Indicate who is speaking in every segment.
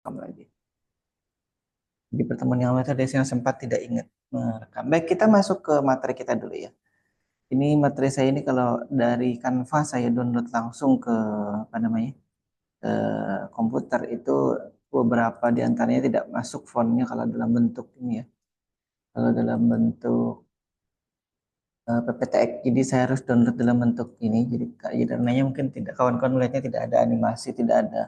Speaker 1: Rekam lagi. Di pertemuan yang lalu ada yang sempat tidak ingat merekam. Baik, kita masuk ke materi kita dulu ya. Ini materi saya ini kalau dari Canva saya download langsung ke apa namanya ke komputer itu beberapa di antaranya tidak masuk fontnya kalau dalam bentuk ini ya. Kalau dalam bentuk PPTX, jadi saya harus download dalam bentuk ini. Jadi karenanya mungkin tidak kawan-kawan melihatnya tidak ada animasi, tidak ada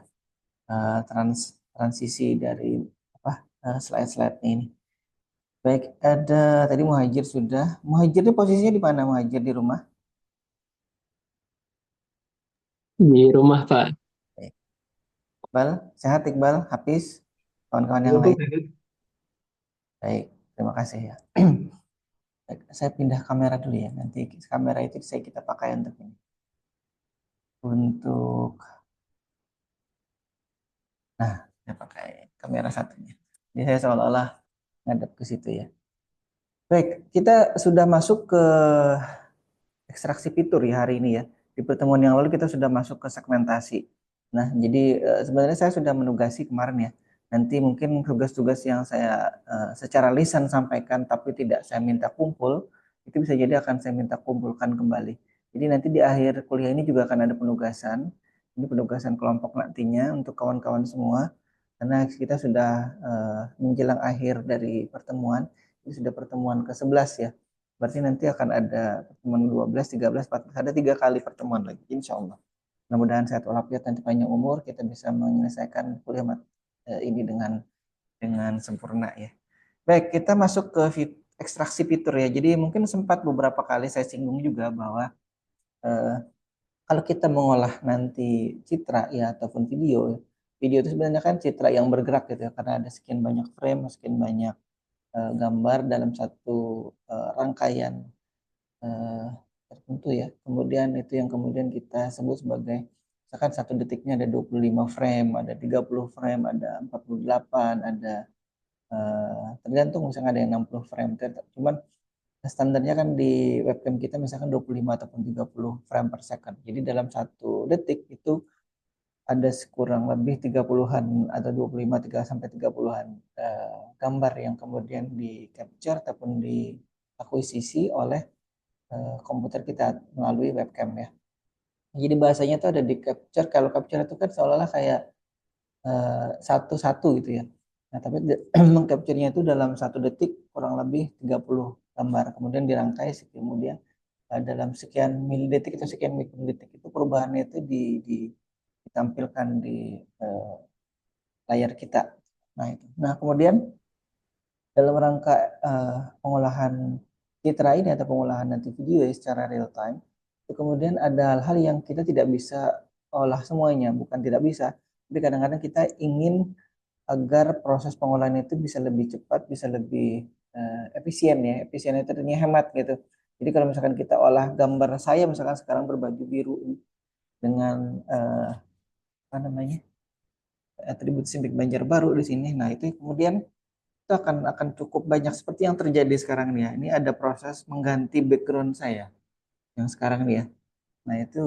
Speaker 1: transisi dari apa slide-slide ini. Baik, ada tadi Muhajir sudah. Muhajir ini posisinya di mana Muhajir di rumah?
Speaker 2: Di rumah, Pak.
Speaker 1: Baik. Iqbal, sehat Iqbal, Hafiz, kawan-kawan yang
Speaker 2: Iya,
Speaker 1: lain.
Speaker 2: Bu.
Speaker 1: Baik, terima kasih ya. Baik, saya pindah kamera dulu ya. Nanti kamera itu saya kita pakai untuk ini. Untuk, nah, saya pakai kamera satunya. Jadi saya seolah-olah ngadep ke situ ya. Baik, kita sudah masuk ke ekstraksi fitur ya hari ini ya. Di pertemuan yang lalu kita sudah masuk ke segmentasi. Nah, jadi sebenarnya saya sudah menugasi kemarin ya. Nanti mungkin tugas-tugas yang saya secara lisan sampaikan tapi tidak saya minta kumpul, itu bisa jadi akan saya minta kumpulkan kembali. Jadi nanti di akhir kuliah ini juga akan ada penugasan. Ini penugasan kelompok nantinya untuk kawan-kawan semua. Karena kita sudah menjelang akhir dari pertemuan. Ini sudah pertemuan ke-11 ya. Berarti nanti akan ada pertemuan 12, 13, 14, ada 3 kali pertemuan lagi, insya Allah. Mudah-mudahan sehat walafiat nanti panjang umur, kita bisa menyelesaikan kuliah ini dengan sempurna ya. Baik, kita masuk ke ekstraksi fitur ya. Jadi mungkin sempat beberapa kali saya singgung juga bahwa eh, kalau kita mengolah nanti citra ya ataupun video, video itu sebenarnya kan citra yang bergerak gitu ya, karena ada sekian banyak frame, sekian banyak gambar dalam satu rangkaian eh, tertentu ya. Kemudian itu yang kemudian kita sebut sebagai misalkan 1 detiknya ada 25 frame, ada 30 frame, ada 48, ada tergantung misalnya ada yang 60 frame. Cuman standarnya kan di webcam kita misalkan 25 ataupun 30 frame per second. Jadi dalam 1 detik itu ada kurang lebih 30-an atau 25 3 sampai 30-an gambar yang kemudian di capture ataupun diakuisisi oleh komputer kita melalui webcam ya. Jadi bahasanya itu ada di capture. Kalau capture itu kan seolah-olah kayak satu-satu gitu ya. Nah, tapi mengcapture-nya itu dalam 1 detik kurang lebih 30 gambar. Kemudian dirangkai, kemudian dalam sekian milidetik atau sekian mikrodetik itu perubahannya itu ditampilkan di eh, layar kita. Nah, itu. Nah, kemudian dalam rangka pengolahan citra ini atau pengolahan nanti video ya secara real time, itu kemudian ada hal-hal yang kita tidak bisa olah semuanya, bukan tidak bisa, tapi kadang-kadang kita ingin agar proses pengolahan itu bisa lebih cepat, bisa lebih efisien ya, efisien itu artinya hemat gitu. Jadi kalau misalkan kita olah gambar saya misalkan sekarang berbaju biru dengan apa namanya atribut Simbik Banjarbaru di sini, nah itu kemudian itu akan cukup banyak seperti yang terjadi sekarang nih ya. Ini ada proses mengganti background saya yang sekarang nih ya. Nah itu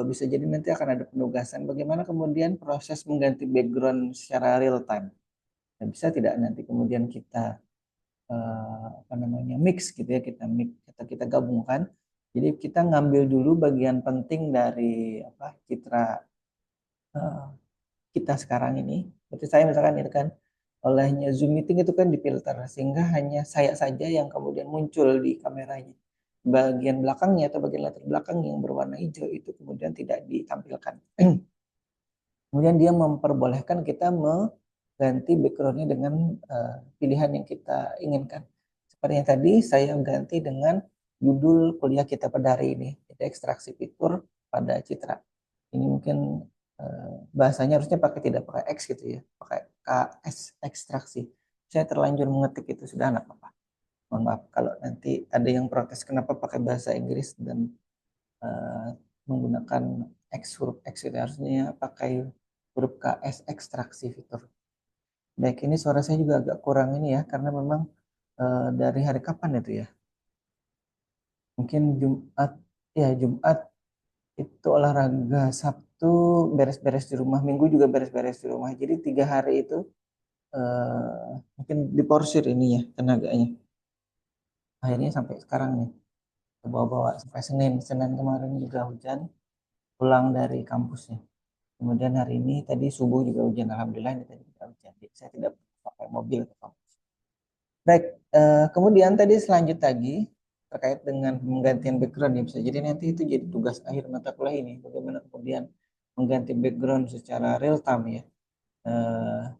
Speaker 1: bisa jadi nanti akan ada penugasan bagaimana kemudian proses mengganti background secara real time. Nah, bisa tidak nanti kemudian kita apa namanya mix gitu ya kita gabungkan. Jadi kita ngambil dulu bagian penting dari apa citra eh, kita sekarang ini. Seperti saya misalkan itu kan olehnya Zoom meeting itu kan difilter sehingga hanya saya saja yang kemudian muncul di kameranya. Bagian belakangnya atau bagian latar belakang yang berwarna hijau itu kemudian tidak ditampilkan. Kemudian dia memperbolehkan kita mengganti backgroundnya dengan pilihan yang kita inginkan. Seperti yang tadi saya ganti dengan judul kuliah kita pada hari ini, itu ekstraksi fitur pada citra. Ini mungkin bahasanya harusnya pakai tidak pakai X gitu ya, pakai KS ekstraksi. Saya terlanjur mengetik itu sudah anak apa. Mohon maaf kalau nanti ada yang protes kenapa pakai bahasa Inggris dan eh, menggunakan X huruf X itu harusnya pakai huruf KS ekstraksi fitur. Baik, ini suara saya juga agak kurang ini ya karena memang dari hari kapan itu ya? Mungkin Jumat ya Jumat itu olahraga Sabtu itu beres-beres di rumah, Minggu juga beres-beres di rumah. Jadi 3 hari itu mungkin diporsir ini ya tenaganya. Akhirnya sampai sekarang nih, bawa-bawa sampai Senin. Senin kemarin juga hujan, pulang dari kampusnya. Kemudian hari ini tadi subuh juga hujan, alhamdulillah ini tadi tidak hujan. Jadi saya tidak pakai mobil ke kampus. Baik, kemudian tadi selanjut lagi terkait dengan penggantian background ya, bisa jadi nanti itu jadi tugas akhir mata kuliah ini, bagaimana kemudian mengganti background secara real time ya,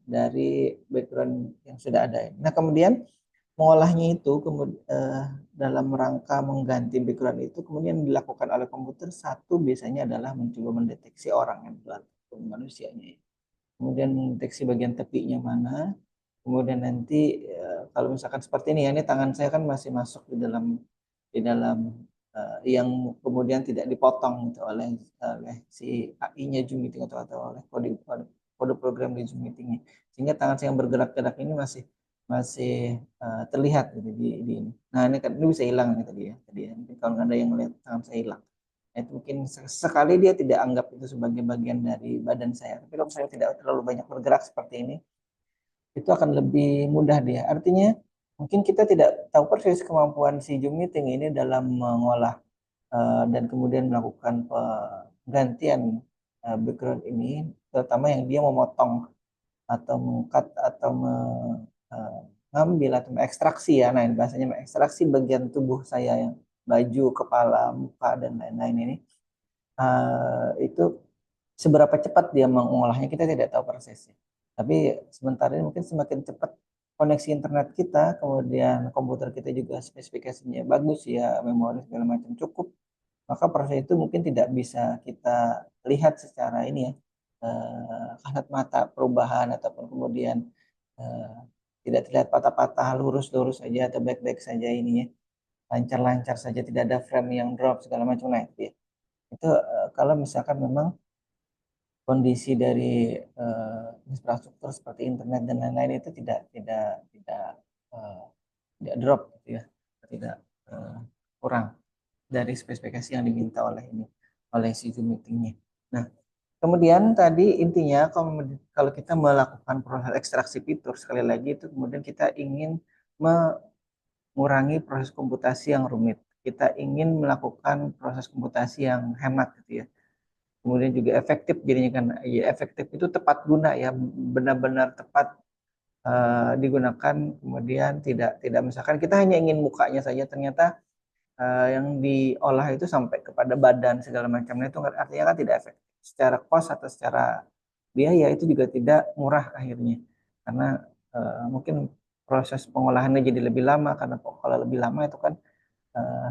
Speaker 1: dari background yang sudah ada. Nah kemudian mengolahnya itu dalam rangka mengganti background itu kemudian dilakukan oleh komputer. Satu biasanya adalah mencoba mendeteksi orang yang ataupun manusianya ya. Kemudian mendeteksi bagian tepinya mana. Kemudian nanti kalau misalkan seperti ini ya, ini tangan saya kan masih masuk di dalam yang kemudian tidak dipotong gitu oleh si AI-nya Zoom Meeting atau oleh kode program di Zoom Meeting-nya. Sehingga tangan saya yang bergerak-gerak ini masih masih terlihat gitu di ini. Nah ini kan ini bisa hilang nih tadi ya. Mungkin kalau ada yang melihat tangan saya hilang, nah, itu mungkin sekali dia tidak anggap itu sebagai bagian dari badan saya. Tapi kalau saya tidak terlalu banyak bergerak seperti ini, itu akan lebih mudah dia. Artinya mungkin kita tidak tahu persis kemampuan si Zoom Meeting ini dalam mengolah dan kemudian melakukan penggantian background ini, terutama yang dia memotong atau mengkat atau mengambil atau mengekstraksi ya, nah ini bahasanya mengekstraksi bagian tubuh saya yang baju, kepala, muka dan lain-lain ini, itu seberapa cepat dia mengolahnya kita tidak tahu persisnya. Tapi sementara ini mungkin semakin cepat koneksi internet kita, kemudian komputer kita juga spesifikasinya bagus ya, memori segala macam cukup, maka proses itu mungkin tidak bisa kita lihat secara ini ya, kasat mata perubahan ataupun kemudian eh, tidak terlihat patah-patah, lurus-lurus saja atau baik-baik saja ini ya, lancar-lancar saja, tidak ada frame yang drop segala macam. Nah itu ya, itu kalau misalkan memang kondisi dari infrastruktur seperti internet dan lain-lain itu eh, tidak drop gitu ya, tidak eh, kurang dari spesifikasi yang diminta oleh si Zoom meetingnya. Nah, kemudian tadi intinya kalau kita melakukan proses ekstraksi fitur sekali lagi itu kemudian kita ingin mengurangi proses komputasi yang rumit. Kita ingin melakukan proses komputasi yang hemat gitu ya. Kemudian juga efektif jadinya kan, ya efektif itu tepat guna ya, benar-benar tepat digunakan. Kemudian tidak tidak misalkan kita hanya ingin mukanya saja, ternyata yang diolah itu sampai kepada badan segala macamnya, itu artinya kan tidak efektif secara cost atau secara biaya, itu juga tidak murah akhirnya, karena mungkin proses pengolahannya jadi lebih lama, karena kalau lebih lama itu kan eh,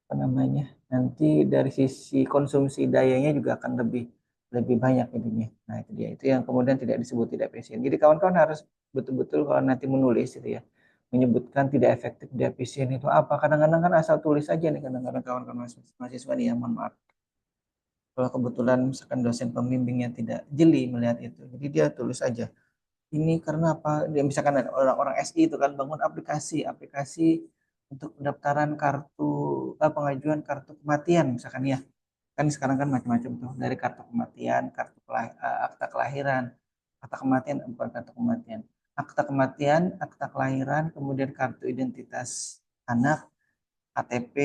Speaker 1: apa namanya, nanti dari sisi konsumsi dayanya juga akan lebih lebih banyak jadinya. Nah itu dia, itu yang kemudian tidak disebut tidak efisien. Jadi kawan-kawan harus betul-betul kalau nanti menulis itu ya, menyebutkan tidak efektif, tidak efisien itu apa. Kadang-kadang kan asal tulis aja nih, kadang-kadang kawan-kawan mahasiswa nih ya, mohon maaf. Kalau kebetulan misalkan dosen pembimbingnya tidak jeli melihat itu, jadi dia tulis aja. Ini karena apa? Dia misalkan ada orang-orang SI itu kan bangun aplikasi untuk pendaftaran kartu, pengajuan kartu kematian misalkan ya. Kan sekarang kan macam-macam tuh, dari kartu kematian, akta kelahiran, akta kematian, bukan kartu kematian, akta kematian, akta kelahiran, kemudian kartu identitas anak, KTP,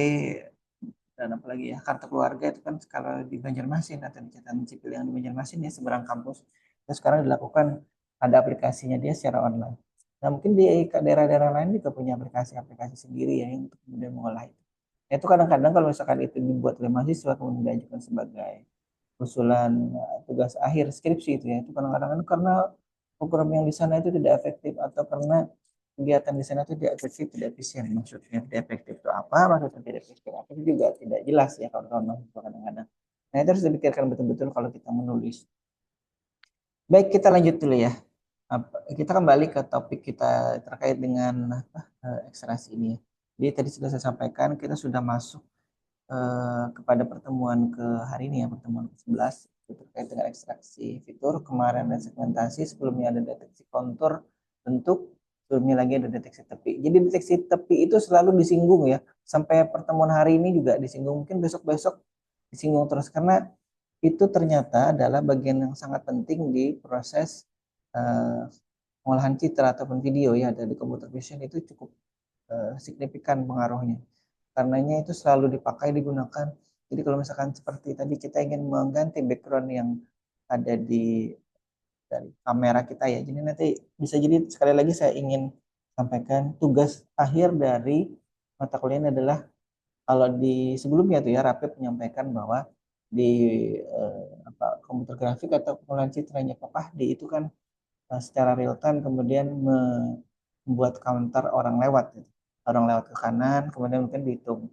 Speaker 1: dan apalagi ya kartu keluarga. Itu kan kalau di Banjarmasin atau di catatan sipil yang di Banjarmasin ya seberang kampus itu sekarang dilakukan, ada aplikasinya dia secara online. Nah mungkin di daerah-daerah lain juga punya aplikasi-aplikasi sendiri ya yang untuk kemudian mengolah itu. Nah, itu kadang-kadang kalau misalkan itu dibuat oleh mahasiswa kemudian diajukan sebagai usulan tugas akhir skripsi itu ya, itu kadang-kadang kan karena program yang di sana itu tidak efektif atau karena kegiatan di sana itu tidak efektif, tidak efisien. Maksudnya tidak efektif itu apa, maksudnya tidak efektif apa, itu juga tidak jelas ya kawan-kawan mahasiswa kadang-kadang. Nah itu harus dipikirkan betul-betul kalau kita menulis. Baik, kita lanjut dulu ya. Kita kembali ke topik kita terkait dengan ekstraksi ini ya. Jadi tadi sudah saya sampaikan kita sudah masuk kepada pertemuan ke hari ini ya, pertemuan ke-11 terkait dengan ekstraksi fitur. Kemarin ada segmentasi, sebelumnya ada deteksi kontur bentuk, sebelumnya lagi ada deteksi tepi. Jadi deteksi tepi itu selalu disinggung ya, sampai pertemuan hari ini juga disinggung, mungkin besok-besok disinggung terus, karena itu ternyata adalah bagian yang sangat penting di proses pengolahan citra ataupun video ya dari computer vision itu cukup signifikan pengaruhnya. Karenanya itu selalu dipakai digunakan. Jadi kalau misalkan seperti tadi kita ingin mengganti background yang ada di dari kamera kita ya. Jadi nanti bisa jadi sekali lagi saya ingin sampaikan tugas akhir dari mata kuliah ini adalah kalau di sebelumnya tuh ya Rapip menyampaikan bahwa di komputer grafik atau pengolahan citranya Pak di itu kan secara real time kemudian membuat counter orang lewat gitu. Orang lewat ke kanan kemudian mungkin dihitung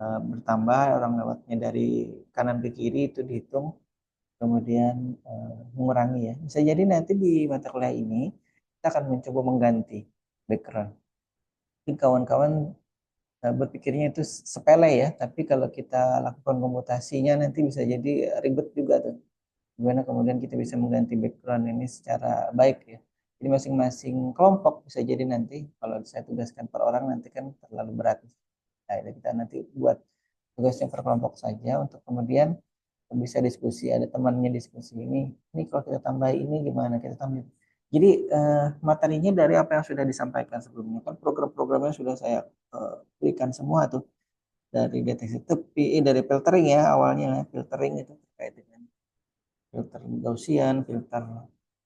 Speaker 1: bertambah, orang lewatnya dari kanan ke kiri itu dihitung kemudian mengurangi ya. Bisa jadi nanti di mata kuliah ini kita akan mencoba mengganti background. Mungkin kawan-kawan berpikirnya itu sepele ya, tapi kalau kita lakukan komputasinya nanti bisa jadi ribet juga tuh. Gimana kemudian kita bisa mengganti background ini secara baik ya. Jadi masing-masing kelompok bisa jadi nanti kalau saya tugaskan per orang nanti kan terlalu berat. Nah, kita nanti buat tugasnya per kelompok saja untuk kemudian bisa diskusi, ada temannya diskusi ini kalau kita tambah ini gimana kita tambah. Jadi materinya dari apa yang sudah disampaikan sebelumnya kan program-programnya sudah saya berikan semua tuh dari deteksi tepi, dari filtering ya awalnya ya. Filtering itu terkait dengan filter Gaussian, filter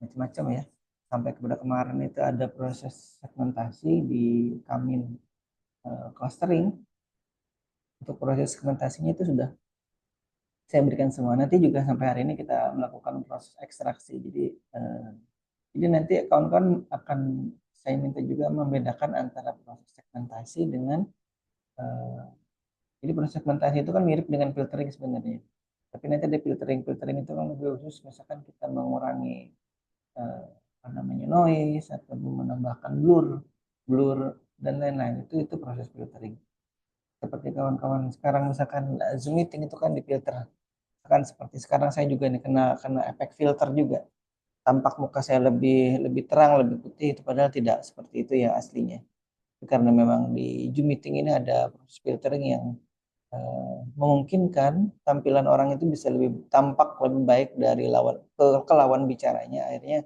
Speaker 1: macam-macam ya. Sampai kepada kemarin itu ada proses segmentasi di Kamin clustering. Untuk proses segmentasinya itu sudah saya berikan semua. Nanti juga sampai hari ini kita melakukan proses ekstraksi. Eh, jadi nanti kawan-kawan akan saya minta juga membedakan antara proses segmentasi dengan eh, jadi proses segmentasi itu kan mirip dengan filtering sebenarnya. Tapi nanti ada filtering itu kan lebih khusus. Misalkan kita mengurangi eh, apa namanya noise atau menambahkan blur, blur dan lain-lain itu proses filtering. Seperti kawan-kawan sekarang misalkan Zoom meeting itu kan difilter kan seperti sekarang saya juga nih kena kena efek filter juga tampak muka saya lebih lebih terang lebih putih itu padahal tidak seperti itu ya aslinya karena memang di Zoom meeting ini ada proses filtering yang memungkinkan tampilan orang itu bisa lebih tampak lebih baik dari lawan ke lawan bicaranya akhirnya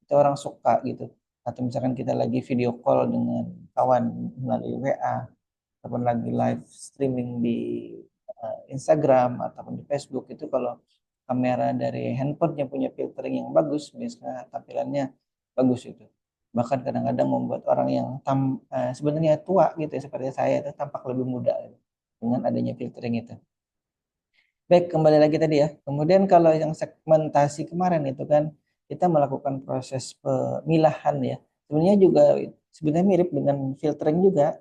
Speaker 1: itu orang suka gitu atau misalkan kita lagi video call dengan kawan melalui WA ataupun lagi live streaming di Instagram ataupun di Facebook itu kalau kamera dari handphone yang punya filtering yang bagus misalnya tampilannya bagus itu bahkan kadang-kadang membuat orang yang sebenarnya tua gitu ya, seperti saya itu tampak lebih muda gitu, dengan adanya filtering itu. Baik, kembali lagi tadi ya. Kemudian kalau yang segmentasi kemarin itu kan kita melakukan proses pemilahan ya. Sebenarnya juga sebenarnya mirip dengan filtering juga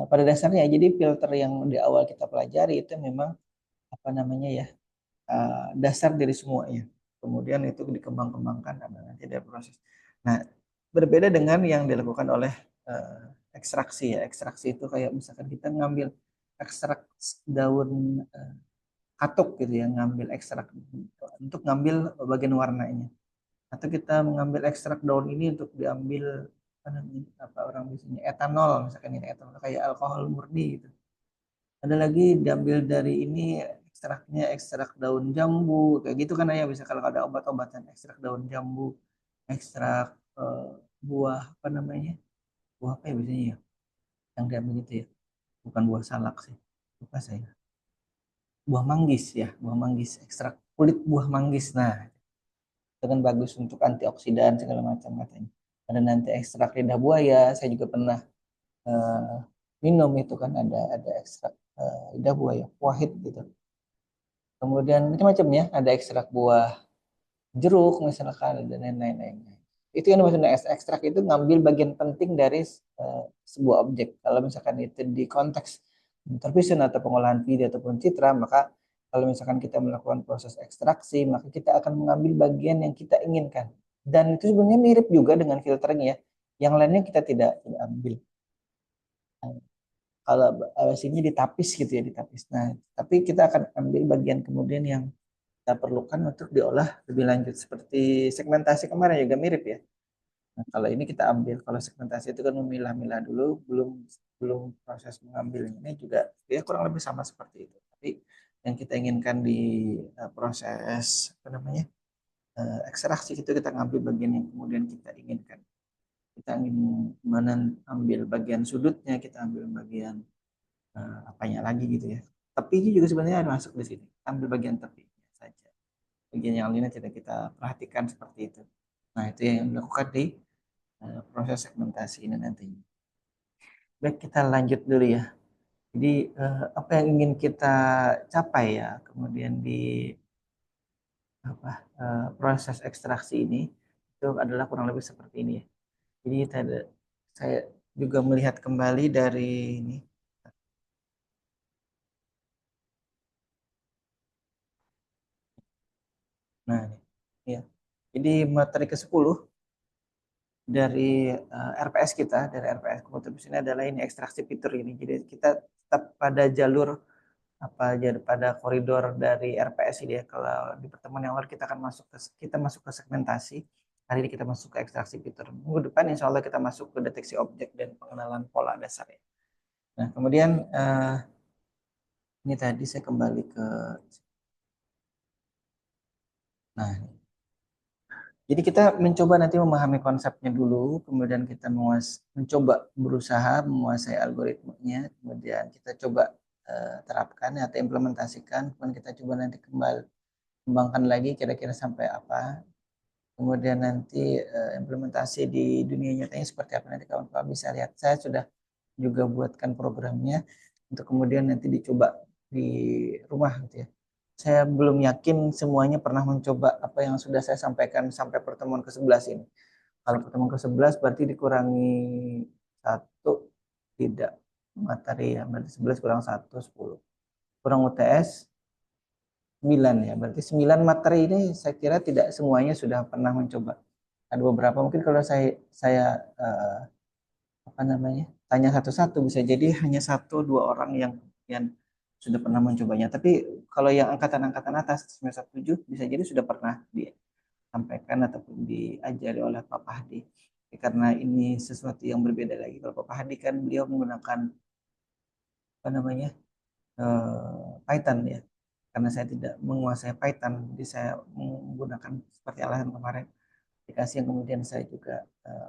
Speaker 1: pada dasarnya. Jadi filter yang di awal kita pelajari itu memang apa namanya ya dasar dari semuanya. Kemudian itu dikembang-kembangkan ada nanti ada proses. Nah, berbeda dengan yang dilakukan oleh ekstraksi ya. Ekstraksi itu kayak misalkan kita ngambil ekstrak daun katuk gitu ya, ngambil ekstrak untuk ngambil bagian warnanya. Atau kita mengambil ekstrak daun ini untuk diambil apa namanya, apa orang biasanya etanol misalkan ini etanol kayak alkohol murni gitu. Ada lagi diambil dari ini ekstraknya ekstrak daun jambu kayak gitu kan ya bisa kalau ada obat-obatan ekstrak daun jambu, ekstrak buah apa namanya? Buah apa ya biasanya ya? Yang diambil itu ya. Bukan buah salak sih. Lupa saya. Buah manggis ya, buah manggis ekstrak kulit buah manggis. Nah, itu kan bagus untuk antioksidan segala macam katanya. Ada nanti ekstrak lidah buaya, saya juga pernah eh, minum itu kan ada ekstrak lidah buaya, wahid gitu. Kemudian macam-macam ya, ada ekstrak buah jeruk misalkan dan lain-lain. Itu yang maksudnya ekstrak itu ngambil bagian penting dari sebuah objek. Kalau misalkan itu di konteks computer vision atau pengolahan video ataupun citra, maka kalau misalkan kita melakukan proses ekstraksi, maka kita akan mengambil bagian yang kita inginkan. Dan itu sebenarnya mirip juga dengan filtering ya. Yang lainnya kita tidak ambil. Kalau sini ditapis gitu ya, ditapis. Nah, tapi kita akan ambil bagian kemudian yang kita perlukan untuk diolah lebih lanjut seperti segmentasi kemarin juga mirip ya. Nah, kalau ini kita ambil kalau segmentasi itu kan memilah-milah dulu belum belum proses mengambil ini juga ya kurang lebih sama seperti itu. Tapi yang kita inginkan di proses apa namanya ekstraksi itu kita ngambil bagian yang kemudian kita inginkan. Kita ingin ambil bagian sudutnya, kita ambil bagian apanya lagi gitu ya. Tepinya juga sebenarnya ada masuk di sini. Ambil bagian tepinya saja. Bagian yang lainnya tidak kita perhatikan seperti itu. Nah, itu yang dilakukan di proses segmentasi ini nantinya. Baik, kita lanjut dulu ya. Jadi apa yang ingin kita capai ya, kemudian di apa proses ekstraksi ini itu adalah kurang lebih seperti ini ya. Jadi saya juga melihat kembali dari ini. Nah, ini ya. Jadi materi ke-10 dari RPS kita, dari RPS komputer ini adalah ini ekstraksi fitur ini. Jadi kita tetap pada jalur pada koridor dari RPS ini ya. Kalau di pertemuan yang lalu kita masuk ke segmentasi. Hari ini kita masuk ke ekstraksi fitur. Minggu depan insya Allah kita masuk ke deteksi objek dan pengenalan pola dasarnya. Nah, kemudian ini tadi saya kembali ke nah, jadi kita mencoba nanti memahami konsepnya dulu, kemudian kita mencoba berusaha menguasai algoritmenya, kemudian kita coba terapkan atau implementasikan, kemudian kita coba nanti kembali kembangkan lagi kira-kira sampai apa, kemudian nanti implementasi di dunia nyatanya seperti apa nanti kawan-kawan bisa lihat. Saya sudah juga buatkan programnya untuk kemudian nanti dicoba di rumah gitu ya. Saya belum yakin semuanya pernah mencoba apa yang sudah saya sampaikan sampai pertemuan ke-11 ini. Kalau pertemuan ke-11 berarti dikurangi 1, tidak materi ya, berarti 11 kurang 1, 10. Kurang UTS 9 ya, berarti 9 materi ini saya kira tidak semuanya sudah pernah mencoba. Ada beberapa mungkin kalau saya apa namanya tanya satu-satu bisa jadi hanya 1-2 orang yang sudah pernah mencobanya. Tapi kalau yang angkatan-angkatan atas semester 7 bisa jadi sudah pernah disampaikan ataupun diajari oleh Pak Hadi. Karena ini sesuatu yang berbeda lagi. Kalau Pak Hadi kan beliau menggunakan apa namanya Python ya. Karena saya tidak menguasai Python, jadi saya menggunakan seperti alasan kemarin aplikasi yang kemudian saya juga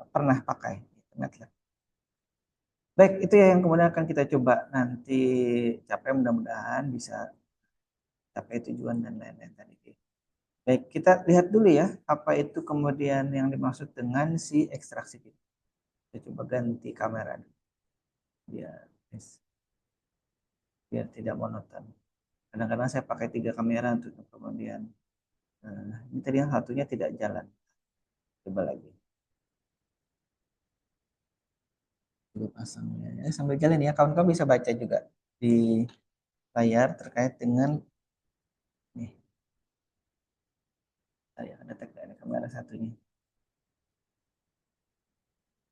Speaker 1: pernah pakai, MATLAB. Baik, itu ya yang kemudian akan kita coba nanti capai, mudah-mudahan bisa capai tujuan dan lain-lain tadi. Baik, kita lihat dulu ya, apa itu kemudian yang dimaksud dengan si ekstraksi itu. Kita coba ganti kamera biar biar tidak monoton. Kadang-kadang saya pakai 3 kamera untuk kemudian ini tadi yang satunya tidak jalan. Coba lagi. Coba pasangnya. Sambil jalan ya, kawan-kawan bisa baca juga di layar terkait dengan nih. Saya ada tekan kamera satunya.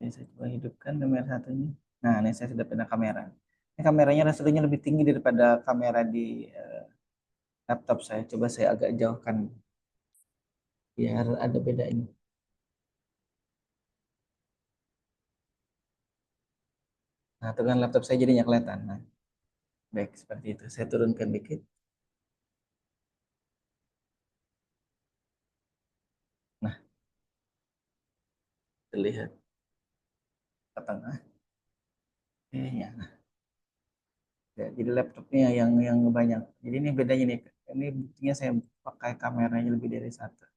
Speaker 1: Ini saya coba hidupkan kamera satunya. Nah, ini saya sudah pindah kamera. Ini kameranya resolusinya lebih tinggi daripada kamera di laptop saya. Coba saya agak jauhkan biar ada bedanya. Nah, itu kan laptop saya jadinya kelihatan. Nah, baik seperti itu. Saya turunkan dikit. Nah, terlihat ke tengah. Ya. Nah, ya, jadi laptopnya yang banyak. Jadi ini bedanya nih. Ini buktinya saya pakai kameranya lebih dari satu.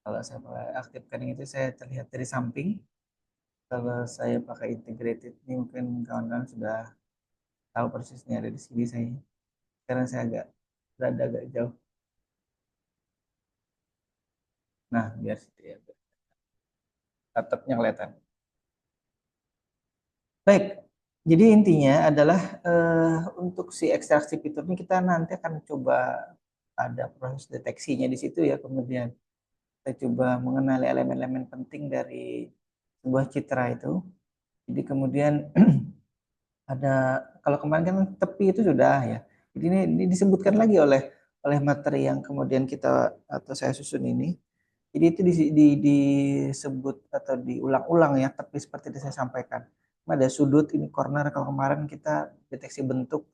Speaker 1: Kalau saya aktifkan yang itu saya terlihat dari samping. Kalau saya pakai integrated ini mungkin kawan-kawan sudah tahu persisnya ada di sini saya. Sekarang saya berada agak jauh. Nah, biar situ ya. Laptopnya kelihatan. Baik. Jadi intinya adalah untuk si ekstraksi fitur ini kita nanti akan coba ada proses deteksinya di situ ya. Kemudian kita coba mengenali elemen-elemen penting dari sebuah citra itu. Jadi kemudian ada kalau kemarin kan tepi itu sudah ya. Jadi ini disebutkan lagi oleh materi yang kemudian kita atau saya susun ini. Jadi itu disebut atau diulang-ulang ya, tapi seperti yang saya sampaikan. Ada sudut, ini corner, kalau kemarin kita deteksi bentuk,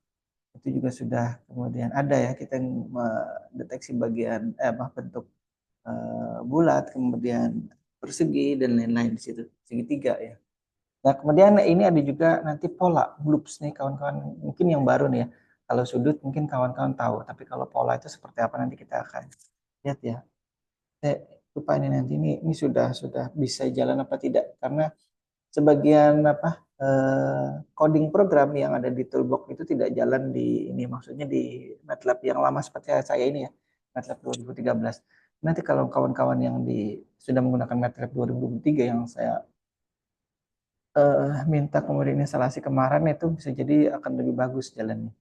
Speaker 1: itu juga sudah kemudian ada ya, kita mendeteksi bagian bentuk bulat, kemudian persegi dan lain-lain di situ, segitiga ya. Nah, kemudian ini ada juga nanti pola bloops nih kawan-kawan, mungkin yang baru nih ya. Kalau sudut mungkin kawan-kawan tahu, tapi kalau pola itu seperti apa nanti kita akan lihat ya. Saya lupa ini nanti ini sudah bisa jalan apa tidak, karena sebagian coding program yang ada di toolbox itu tidak jalan di ini, maksudnya di MATLAB yang lama seperti saya ini ya, MATLAB 2013. Nanti kalau kawan-kawan yang sudah menggunakan MATLAB 2023 yang saya minta kemudian instalasi kemarin, itu bisa jadi akan lebih bagus jalannya.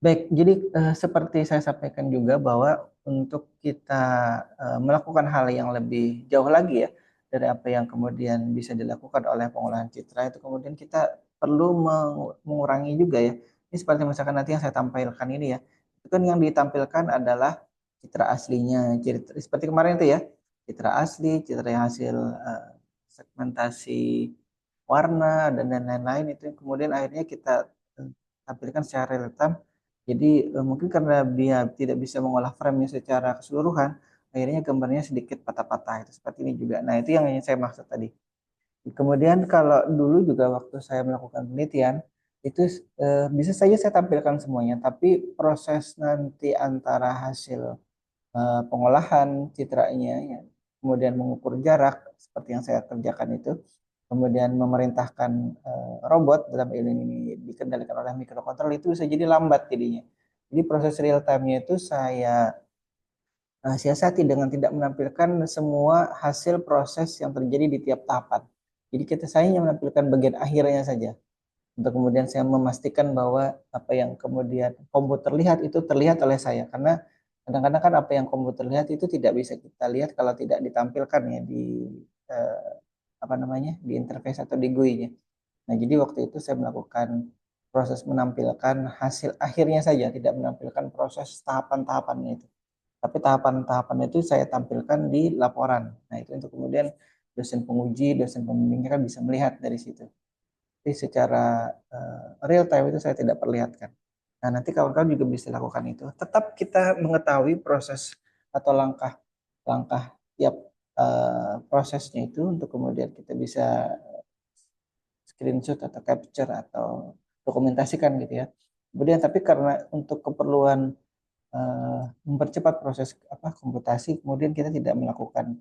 Speaker 1: Baik, jadi seperti saya sampaikan juga bahwa untuk kita melakukan hal yang lebih jauh lagi ya dari apa yang kemudian bisa dilakukan oleh pengolahan citra, itu kemudian kita perlu mengurangi juga ya. Ini seperti misalkan nanti yang saya tampilkan ini ya, itu kan yang ditampilkan adalah citra aslinya, seperti kemarin itu ya, citra asli, citra yang hasil segmentasi warna dan lain-lain, itu kemudian akhirnya kita tampilkan secara real time. Jadi mungkin karena dia tidak bisa mengolah frame-nya secara keseluruhan, akhirnya gambarnya sedikit patah-patah itu seperti ini juga. Nah, itu yang ingin saya maksud tadi. Kemudian kalau dulu juga waktu saya melakukan penelitian, itu bisa saja saya tampilkan semuanya, tapi proses nanti antara hasil pengolahan citranya, ya, kemudian mengukur jarak seperti yang saya kerjakan itu, kemudian memerintahkan robot dalam ini dikendalikan oleh mikrokontroller, itu bisa jadi lambat jadinya. Jadi proses real time-nya itu saya siasati dengan tidak menampilkan semua hasil proses yang terjadi di tiap tahapan. Jadi kita saya hanya menampilkan bagian akhirnya saja. Untuk kemudian saya memastikan bahwa apa yang kemudian komputer lihat itu terlihat oleh saya. Karena kadang-kadang kan apa yang komputer lihat itu tidak bisa kita lihat kalau tidak ditampilkan ya di eh, di interface atau di GUI-nya. Nah, jadi waktu itu saya melakukan proses menampilkan hasil akhirnya saja, tidak menampilkan proses tahapan-tahapannya itu. Tapi tahapan-tahapan itu saya tampilkan di laporan. Nah, itu untuk kemudian dosen penguji, dosen pembimbingnya kan bisa melihat dari situ. Tapi secara real time itu saya tidak perlihatkan. Nah, nanti kawan-kawan juga bisa lakukan itu. Tetap kita mengetahui proses atau langkah-langkah tiap prosesnya itu untuk kemudian kita bisa screenshot atau capture atau dokumentasikan gitu ya. Kemudian tapi karena untuk keperluan mempercepat proses komputasi, kemudian kita tidak melakukan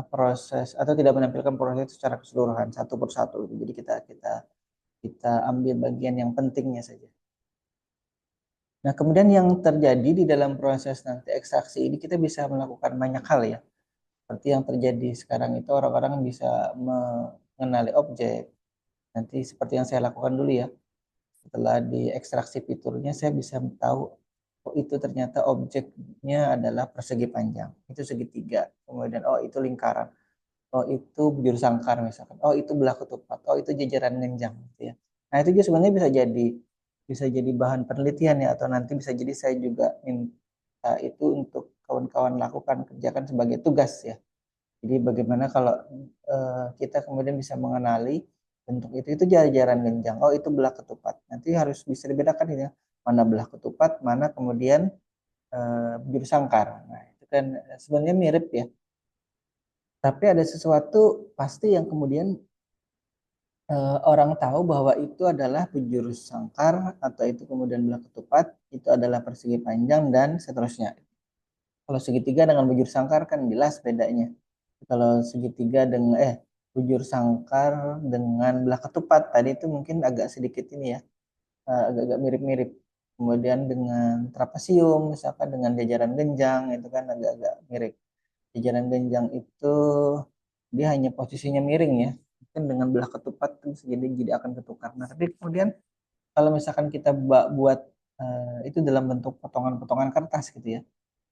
Speaker 1: proses atau tidak menampilkan proses itu secara keseluruhan satu persatu. Jadi kita kita kita ambil bagian yang pentingnya saja. Nah, kemudian yang terjadi di dalam proses nanti ekstraksi ini kita bisa melakukan banyak hal ya. Seperti yang terjadi sekarang itu orang-orang bisa mengenali objek. Nanti seperti yang saya lakukan dulu ya. Setelah diekstraksi fiturnya saya bisa tahu oh itu ternyata objeknya adalah persegi panjang. Itu segitiga. Kemudian oh itu lingkaran. Oh itu bujur sangkar misalkan. Oh itu belah ketupat. Oh itu jajaran genjang gitu ya. Nah, itu juga sebenarnya bisa jadi bahan penelitian ya, atau nanti bisa jadi saya juga minta itu untuk kawan-kawan lakukan kerjakan sebagai tugas ya. Jadi bagaimana kalau kita kemudian bisa mengenali bentuk itu jajaran genjang. Oh itu belah ketupat. Nanti harus bisa dibedakan ini ya. Mana belah ketupat, mana kemudian bujur sangkar. Nah itu kan sebenarnya mirip ya. Tapi ada sesuatu pasti yang kemudian orang tahu bahwa itu adalah bujur sangkar atau itu kemudian belah ketupat, itu adalah persegi panjang dan seterusnya. Kalau segitiga dengan bujur sangkar kan jelas bedanya. Kalau segitiga dengan bujur sangkar dengan belah ketupat tadi itu mungkin agak sedikit ini ya, agak-agak mirip-mirip. Kemudian dengan trapesium misalkan dengan jajaran genjang itu kan agak-agak mirip. Jajaran genjang itu dia hanya posisinya miring ya. Mungkin dengan belah ketupat itu jadi akan ketukar. Nah, tapi kemudian kalau misalkan kita buat itu dalam bentuk potongan-potongan kertas gitu ya.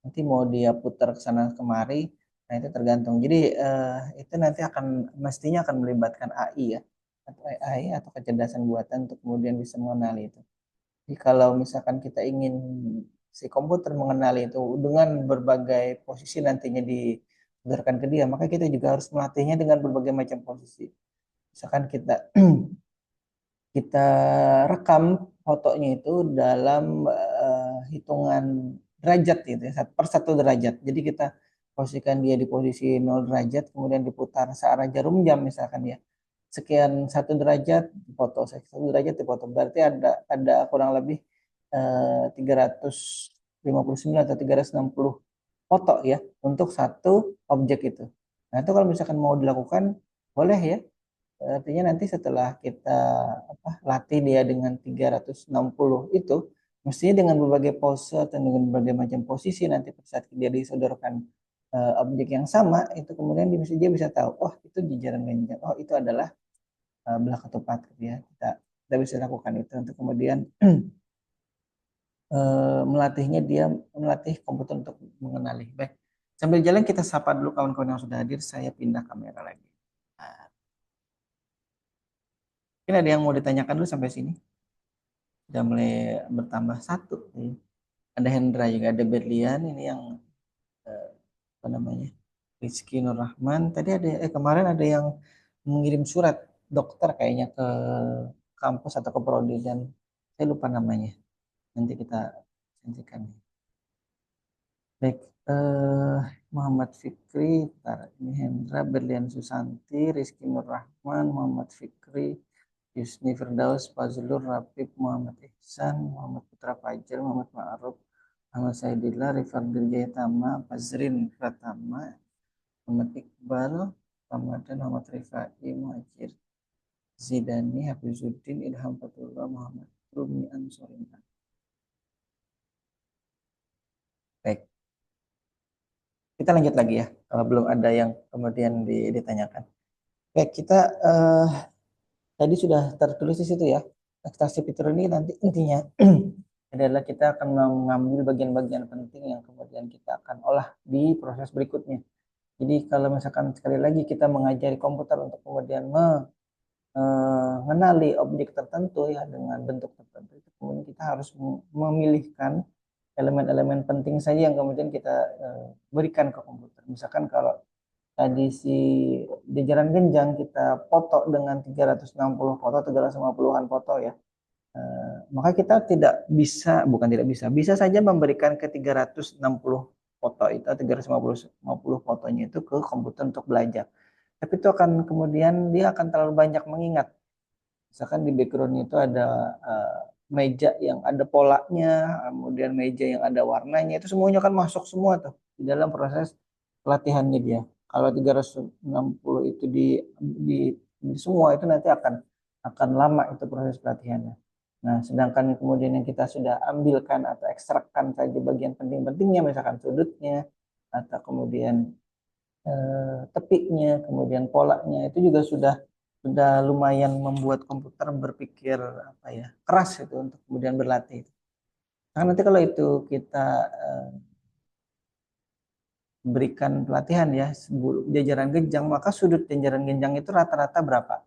Speaker 1: Nanti mau dia putar ke sana kemari, nah itu tergantung. Jadi itu nanti mestinya akan melibatkan AI ya, atau AI atau kecerdasan buatan untuk kemudian bisa mengenali itu. Jadi kalau misalkan kita ingin si komputer mengenali itu dengan berbagai posisi nantinya diberikan ke dia, maka kita juga harus melatihnya dengan berbagai macam posisi. Misalkan kita kita rekam fotonya itu dalam hitungan derajat gitu ya, per 1 derajat. Jadi kita posisikan dia di posisi 0 derajat, kemudian diputar searah jarum jam misalkan ya. Sekian 1 derajat foto, 1 derajat foto. Berarti ada kurang lebih 359 atau 360 foto ya untuk satu objek itu. Nah itu kalau misalkan mau dilakukan boleh ya. Artinya nanti setelah kita latih dia dengan 360 itu, mestinya dengan berbagai pose atau dengan berbagai macam posisi nanti pada saat dia disodorkan objek yang sama, itu kemudian dia bisa tahu, oh itu jajaran ganjil, oh itu adalah belah ketupat gitu ya. Kita bisa lakukan itu untuk kemudian melatihnya dia melatih komputer untuk mengenali. Baik, sambil jalan kita sapa dulu kawan-kawan yang sudah hadir. Saya pindah kamera lagi. Nah, mungkin ada yang mau ditanyakan dulu sampai sini. Sudah mulai bertambah satu. Ya. Ada Hendra juga, ada Berlian ini yang eh, apa namanya? Rizky Nur Rahman. Tadi ada kemarin ada yang mengirim surat dokter kayaknya ke kampus atau ke prodi dan saya lupa namanya. Nanti kita hentikan. Baik, eh, Muhammad Fikri, bentar, ini Hendra, Berlian Susanti, Rizky Nur Rahman, Muhammad Fikri, Yusni Firdaus, Fazlur, Rapip, Muhammad Ihsan, Muhammad Putra Fajar, Muhammad Ma'ruf, Muhammad Saidillah, Rifardil Jayatama, Fazrin Pratama, Muhammad Iqbal, Ramadan, Muhammad Rifai, Muhajir, Zidani, Hafizuddin, Ilham Fatullah, Muhammad Rumi Ansorin. Baik, kita lanjut lagi ya, kalau belum ada yang kemudian ditanyakan. Baik, kita tadi sudah tertulis di situ ya. Ekstraksi fitur ini nanti intinya adalah kita akan mengambil bagian-bagian penting yang kemudian kita akan olah di proses berikutnya. Jadi kalau misalkan sekali lagi kita mengajari komputer untuk kemudian mengenali objek tertentu ya dengan bentuk tertentu, itu kemudian kita harus memilihkan elemen-elemen penting saja yang kemudian kita berikan ke komputer. Misalkan kalau tadi si jajaran genjang kita foto dengan 360 foto, 350-an foto ya. Maka kita tidak bisa, bukan tidak bisa, bisa saja memberikan ke 360 foto itu, 350 fotonya itu ke komputer untuk belajar. Tapi itu akan kemudian dia akan terlalu banyak mengingat. Misalkan di background itu ada meja yang ada polanya, kemudian meja yang ada warnanya, itu semuanya akan masuk semua tuh di dalam proses pelatihannya dia. Kalau 360 itu di semua itu nanti akan lama itu proses pelatihannya. Nah, sedangkan kemudian yang kita sudah ambilkan atau ekstrakkan saja bagian penting-pentingnya, misalkan sudutnya, atau kemudian tepiknya, kemudian polanya, itu juga sudah lumayan membuat komputer berpikir apa ya keras itu untuk kemudian berlatih. Nah, nanti kalau itu kita berikan pelatihan ya jajaran genjang, maka sudut jajaran genjang itu rata-rata berapa?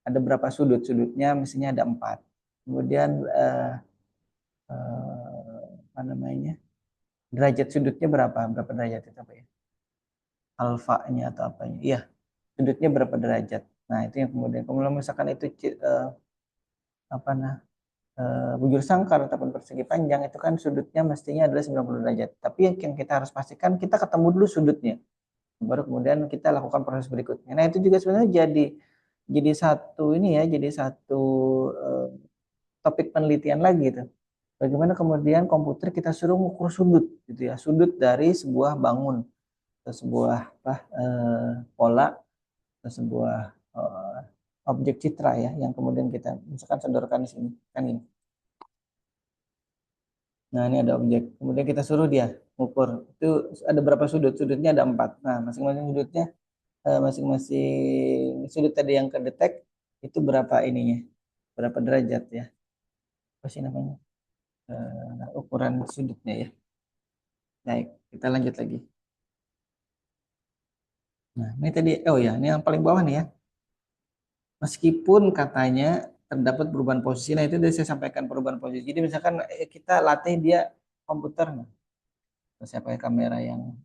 Speaker 1: Ada berapa sudut? Sudutnya mestinya ada 4. Kemudian apa namanya? Derajat sudutnya berapa? Berapa derajat itu apa ya? Alfanya atau apanya? Iya, sudutnya berapa derajat? Nah, itu yang kemudian misalkan itu apa nah bujur sangkar ataupun persegi panjang itu kan sudutnya mestinya adalah 90 derajat. Tapi yang kita harus pastikan kita ketemu dulu sudutnya. Baru kemudian kita lakukan proses berikutnya. Nah, itu juga sebenarnya jadi satu ini ya, jadi satu eh, topik penelitian lagi gitu. Bagaimana kemudian komputer kita suruh mengukur sudut gitu ya, sudut dari sebuah bangun atau sebuah pola atau sebuah eh, objek citra ya yang kemudian kita misalkan sodorkan di sini kan ini. Nah, ini ada objek. Kemudian kita suruh dia ukur. Itu ada berapa sudut? Sudutnya ada 4. Nah, masing-masing sudutnya, masing-masing sudut tadi yang kedetek itu berapa ininya? Berapa derajat ya? Apa sih namanya? Ukuran sudutnya ya. Baik, kita lanjut lagi. Nah, ini tadi, oh ya, ini yang paling bawah nih ya. Meskipun katanya terdapat perubahan posisi, nah itu tadi saya sampaikan perubahan posisi. Jadi misalkan kita latih dia komputer, nah, saya pakai kamera yang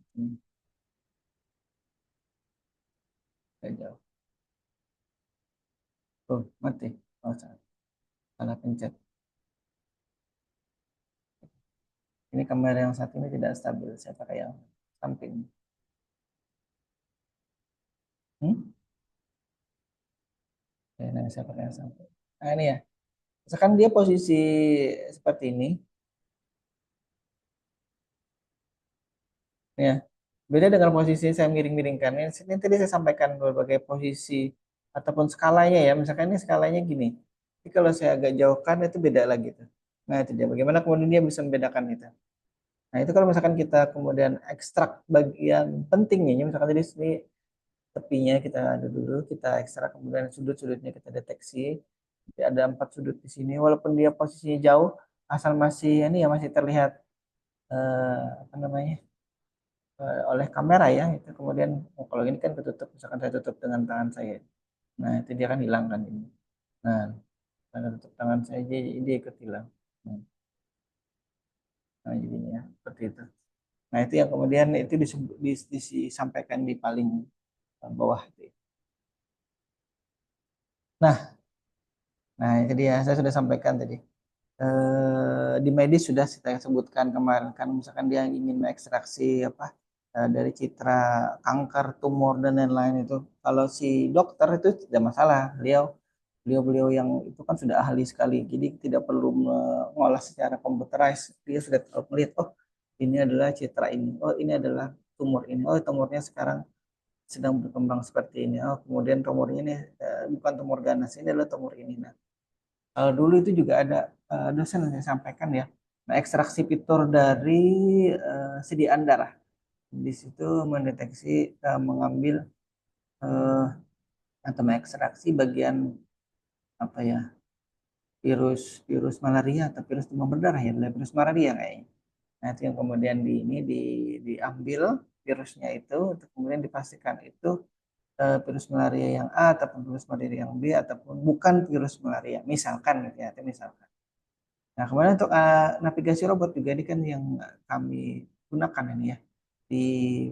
Speaker 1: agak jauh. Oh, mati. Oh, salah pencet. Ini kamera yang satu ini tidak stabil. Saya pakai yang samping. Hmm? Oke, nah, saya pakai yang samping. Nah, ini ya. Misalkan dia posisi seperti ini. Ya, beda dengan posisi saya miring-miringkan. Ini tadi saya sampaikan berbagai posisi ataupun skalanya ya. Misalkan ini skalanya gini. Jadi kalau saya agak jauhkan itu beda lagi tuh. Nah itu dia. Bagaimana kemudian dia bisa membedakan itu. Nah itu kalau misalkan kita kemudian ekstrak bagian pentingnya. Misalkan tadi sini tepinya kita ada dulu. Kita ekstrak kemudian sudut-sudutnya kita deteksi. Jadi ada 4 sudut di sini. Walaupun dia posisinya jauh. Asal masih ini ya masih terlihat apa namanya oleh kamera ya itu kemudian oh, kalau ini kan ketutup misalkan saya tutup dengan tangan saya nah itu dia kan hilang kan ini nah karena tutup tangan saya dia ikut hilang nah, nah jadinya seperti itu nah itu yang kemudian itu disampaikan di paling bawah itu ya. nah nah itu dia saya sudah sampaikan tadi di medis sudah saya sebutkan kemarin kan misalkan dia ingin mengekstraksi apa dari citra kanker, tumor dan lain-lain itu. Kalau si dokter itu tidak masalah. Beliau yang itu kan sudah ahli sekali. Jadi tidak perlu mengolah secara komputerized. Dia sudah tahu melihat oh ini adalah citra ini. Oh ini adalah tumor ini. Oh tumornya sekarang sedang berkembang seperti ini. Oh kemudian tumornya ini bukan tumor ganas. Ini adalah tumor ini. Nah, dulu itu juga ada dosen yang saya sampaikan ya, nah, ekstraksi fitur dari sediaan darah. Di situ mendeteksi, mengambil eh, atau mengekstraksi bagian apa ya, virus virus malaria atau virus demam berdarah ya, virus malaria kayaknya. Nah itu yang kemudian diambil virusnya itu, untuk kemudian dipastikan itu virus malaria yang A ataupun virus malaria yang B ataupun bukan virus malaria, misalkan gitu ya, itu misalkan. Nah, kemudian untuk navigasi robot juga ini kan yang kami gunakan ini ya di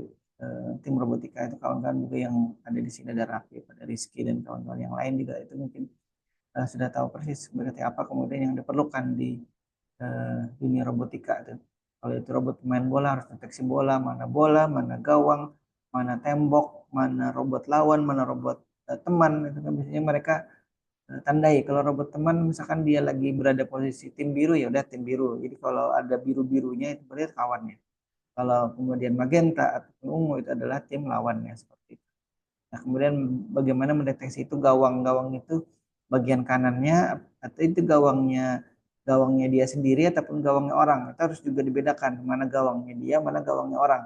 Speaker 1: tim robotika itu kawan-kawan juga yang ada di sini ada Raffi, ada Rizky dan kawan-kawan yang lain juga itu mungkin sudah tahu persis seperti apa kemudian yang diperlukan di dunia robotika itu. Kalau itu robot pemain bola harus deteksi bola, mana gawang, mana tembok, mana robot lawan, mana robot teman itu kan biasanya mereka tandai kalau robot teman misalkan dia lagi berada posisi tim biru ya udah tim biru jadi kalau ada biru-birunya itu berarti kawannya kalau kemudian magenta atau ungu itu adalah tim lawannya seperti itu nah kemudian bagaimana mendeteksi itu gawang-gawang itu bagian kanannya atau itu gawangnya dia sendiri ataupun gawangnya orang itu harus juga dibedakan mana gawangnya dia mana gawangnya orang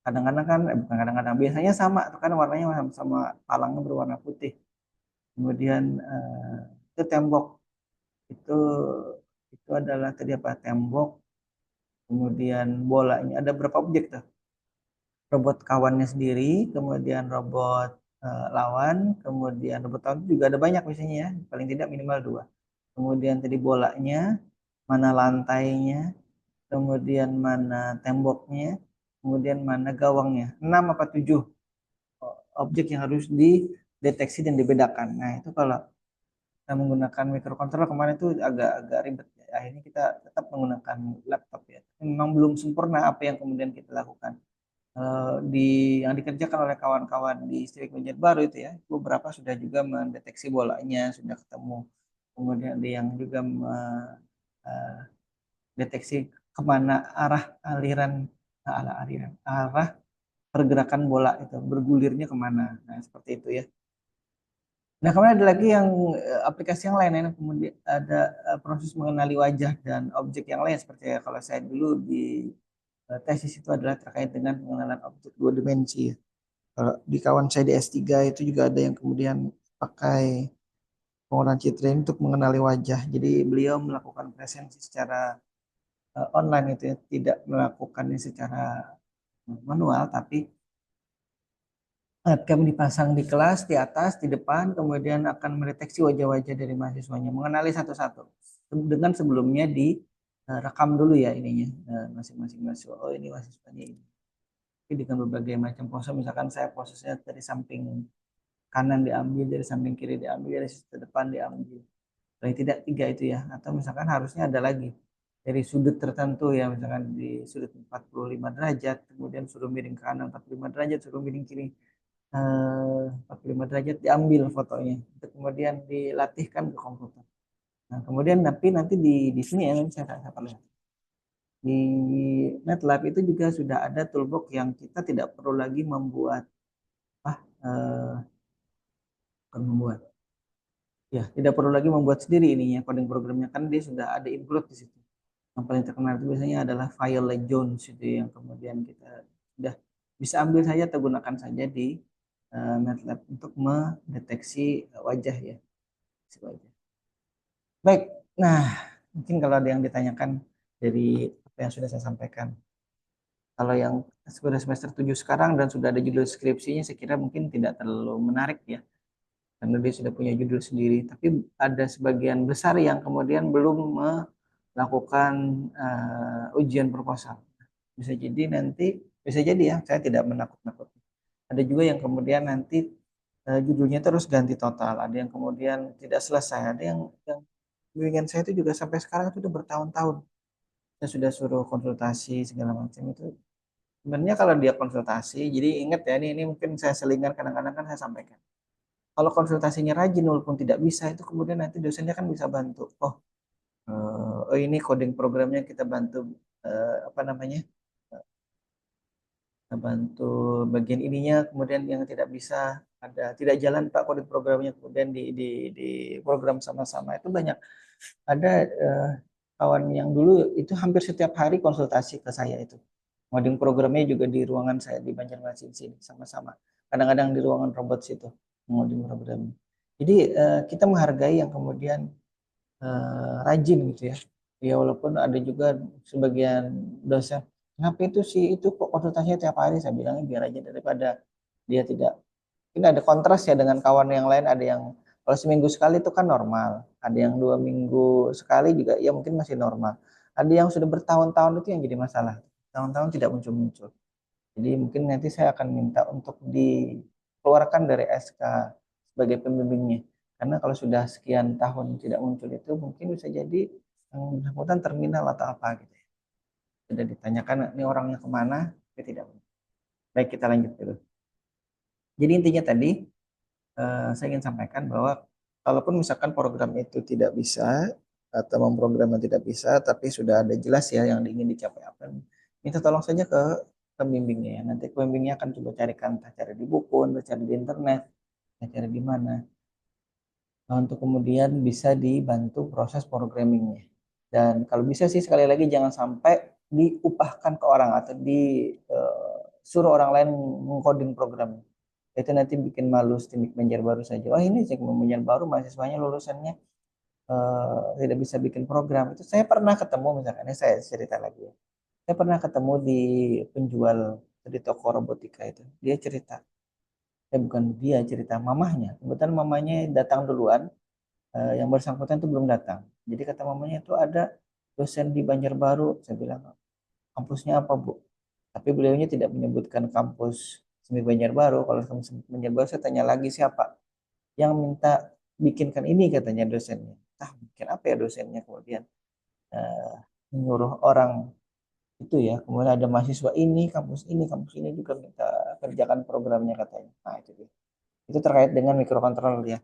Speaker 1: kadang-kadang kan bukan kadang-kadang biasanya sama kan warnanya sama palangnya berwarna putih kemudian itu tembok itu itu adalah tadi apa tembok kemudian bolanya ada berapa objek tuh robot kawannya sendiri kemudian robot lawan kemudian robot lawan juga ada banyak biasanya ya paling tidak minimal 2 kemudian tadi bolanya mana lantainya kemudian mana temboknya kemudian mana gawangnya 6 apa 7 objek yang harus dideteksi dan dibedakan nah itu kalau kita menggunakan microcontroller kemarin itu agak ribet. Akhirnya kita tetap menggunakan laptop ya. Memang belum sempurna apa yang kemudian kita lakukan. Di yang dikerjakan oleh kawan-kawan di Civic Banjarbaru itu ya, beberapa sudah juga mendeteksi bolanya, sudah ketemu. Kemudian ada yang juga mendeteksi kemana arah aliran, arah pergerakan bola itu, bergulirnya kemana. Nah, seperti itu ya. Nah, kemudian ada lagi yang aplikasi yang lain, yang kemudian ada proses mengenali wajah dan objek yang lain seperti ya, kalau saya dulu di tesis itu adalah terkait dengan pengenalan objek 2 dimensi. Kalau di kawan saya di S3 itu juga ada yang kemudian pakai pengolahan citra ini untuk mengenali wajah. Jadi beliau melakukan presensi secara online itu ya, tidak melakukannya secara manual, tapi kami dipasang di kelas, di atas, di depan, kemudian akan mendeteksi wajah-wajah dari mahasiswanya, mengenali satu-satu. Dengan sebelumnya direkam dulu ya ininya, masing-masing mahasiswa. Oh ini mahasiswanya ini. Tapi dengan berbagai macam pose, misalkan saya posenya dari samping kanan diambil, dari samping kiri diambil, dari sisi depan diambil. Paling tidak tiga itu ya. Atau misalkan harusnya ada lagi dari sudut tertentu ya, misalkan di sudut 45 derajat, kemudian suruh miring ke kanan 45 derajat, suruh miring kiri 45 derajat, diambil fotonya. Itu kemudian dilatihkan ke komputer. Nah, kemudian tapi nanti di sini ya saya lihat. Di MATLAB itu juga sudah ada toolbox yang kita tidak perlu lagi membuat ah eh, bukan membuat ya tidak perlu lagi membuat sendiri ininya coding programnya kan dia sudah ada include di situ. Yang paling terkenal itu biasanya adalah file Jones itu yang kemudian kita sudah bisa ambil saja atau gunakan saja di MATLAB untuk mendeteksi wajah ya, si wajah. Baik, nah mungkin kalau ada yang ditanyakan dari apa yang sudah saya sampaikan. Kalau yang sudah semester 7 sekarang dan sudah ada judul skripsinya, saya kira mungkin tidak terlalu menarik ya, karena dia sudah punya judul sendiri. Tapi ada sebagian besar yang kemudian belum melakukan ujian proposal. Bisa jadi nanti, bisa jadi ya, saya tidak menakut-nakuti. Ada juga yang kemudian nanti judulnya terus ganti total. Ada yang kemudian tidak selesai. Ada yang bimbingan saya itu juga sampai sekarang itu udah bertahun-tahun. Saya sudah suruh konsultasi segala macam itu. Sebenarnya kalau dia konsultasi, jadi ingat ya, ini mungkin saya selingan kadang-kadang kan saya sampaikan. Kalau konsultasinya rajin walaupun tidak bisa, itu kemudian nanti dosennya kan bisa bantu. Oh ini coding programnya kita bantu apa namanya? Kita bantu bagian ininya, kemudian yang tidak bisa ada tidak jalan Pak coding programnya, kemudian di program sama-sama itu banyak. Ada kawan yang dulu itu hampir setiap hari konsultasi ke saya itu. Ngoding programnya juga di ruangan saya di Banjarmasin sini sama-sama. Kadang-kadang di ruangan robot situ ngoding programnya. Jadi kita menghargai yang kemudian rajin gitu ya. Ya walaupun ada juga sebagian dosen, kenapa itu sih itu kok konsultasinya tiap hari? Saya bilangnya biar aja daripada dia tidak. Ini ada kontras ya dengan kawan yang lain. Ada yang kalau seminggu sekali itu kan normal. Ada yang 2 minggu sekali juga ya mungkin masih normal. Ada yang sudah bertahun-tahun itu yang jadi masalah. Tahun-tahun tidak muncul-muncul. Jadi mungkin nanti saya akan minta untuk dikeluarkan dari SK sebagai pembimbingnya. Karena kalau sudah sekian tahun tidak muncul itu mungkin bisa jadi yang bersangkutan terminal atau apa gitu ya. Sudah ditanyakan ini orangnya kemana, tapi tidak. Baik kita lanjut dulu. Jadi intinya tadi saya ingin sampaikan bahwa kalaupun misalkan program itu tidak bisa atau memprogramnya tidak bisa, tapi sudah ada jelas ya yang ingin dicapai apa, minta tolong saja ke pembimbingnya ya. Nanti pembimbingnya akan coba carikan, entah cari di buku, entah cari di internet, entah cari di mana, untuk kemudian bisa dibantu proses programmingnya. Dan kalau bisa sih sekali lagi jangan sampai diupahkan ke orang atau disuruh orang lain mengcoding program. Itu nanti bikin malu Stimik Banjarbaru saja. Wah ini Stimik Banjarbaru mahasiswanya lulusannya tidak bisa bikin program. Itu saya pernah ketemu misalkan, ini saya cerita lagi ya. Saya pernah ketemu di penjual di toko robotika itu. Dia cerita, bukan dia cerita mamahnya. Kebetulan mamanya datang duluan, yang bersangkutan itu belum datang. Jadi kata mamanya itu ada dosen di Banjarbaru. Saya bilang, kampusnya apa Bu? Tapi beliaunya tidak menyebutkan kampus Semi Banjarbaru. Kalau kampus Semi Banjarbaru saya tanya lagi siapa yang minta bikinkan ini katanya dosennya. Ah, mungkin apa ya dosennya kemudian eh, menyuruh orang itu ya. Kemudian ada mahasiswa ini, kampus ini juga minta kerjakan programnya katanya. Nah itu dia. Itu terkait dengan microcontroller ya.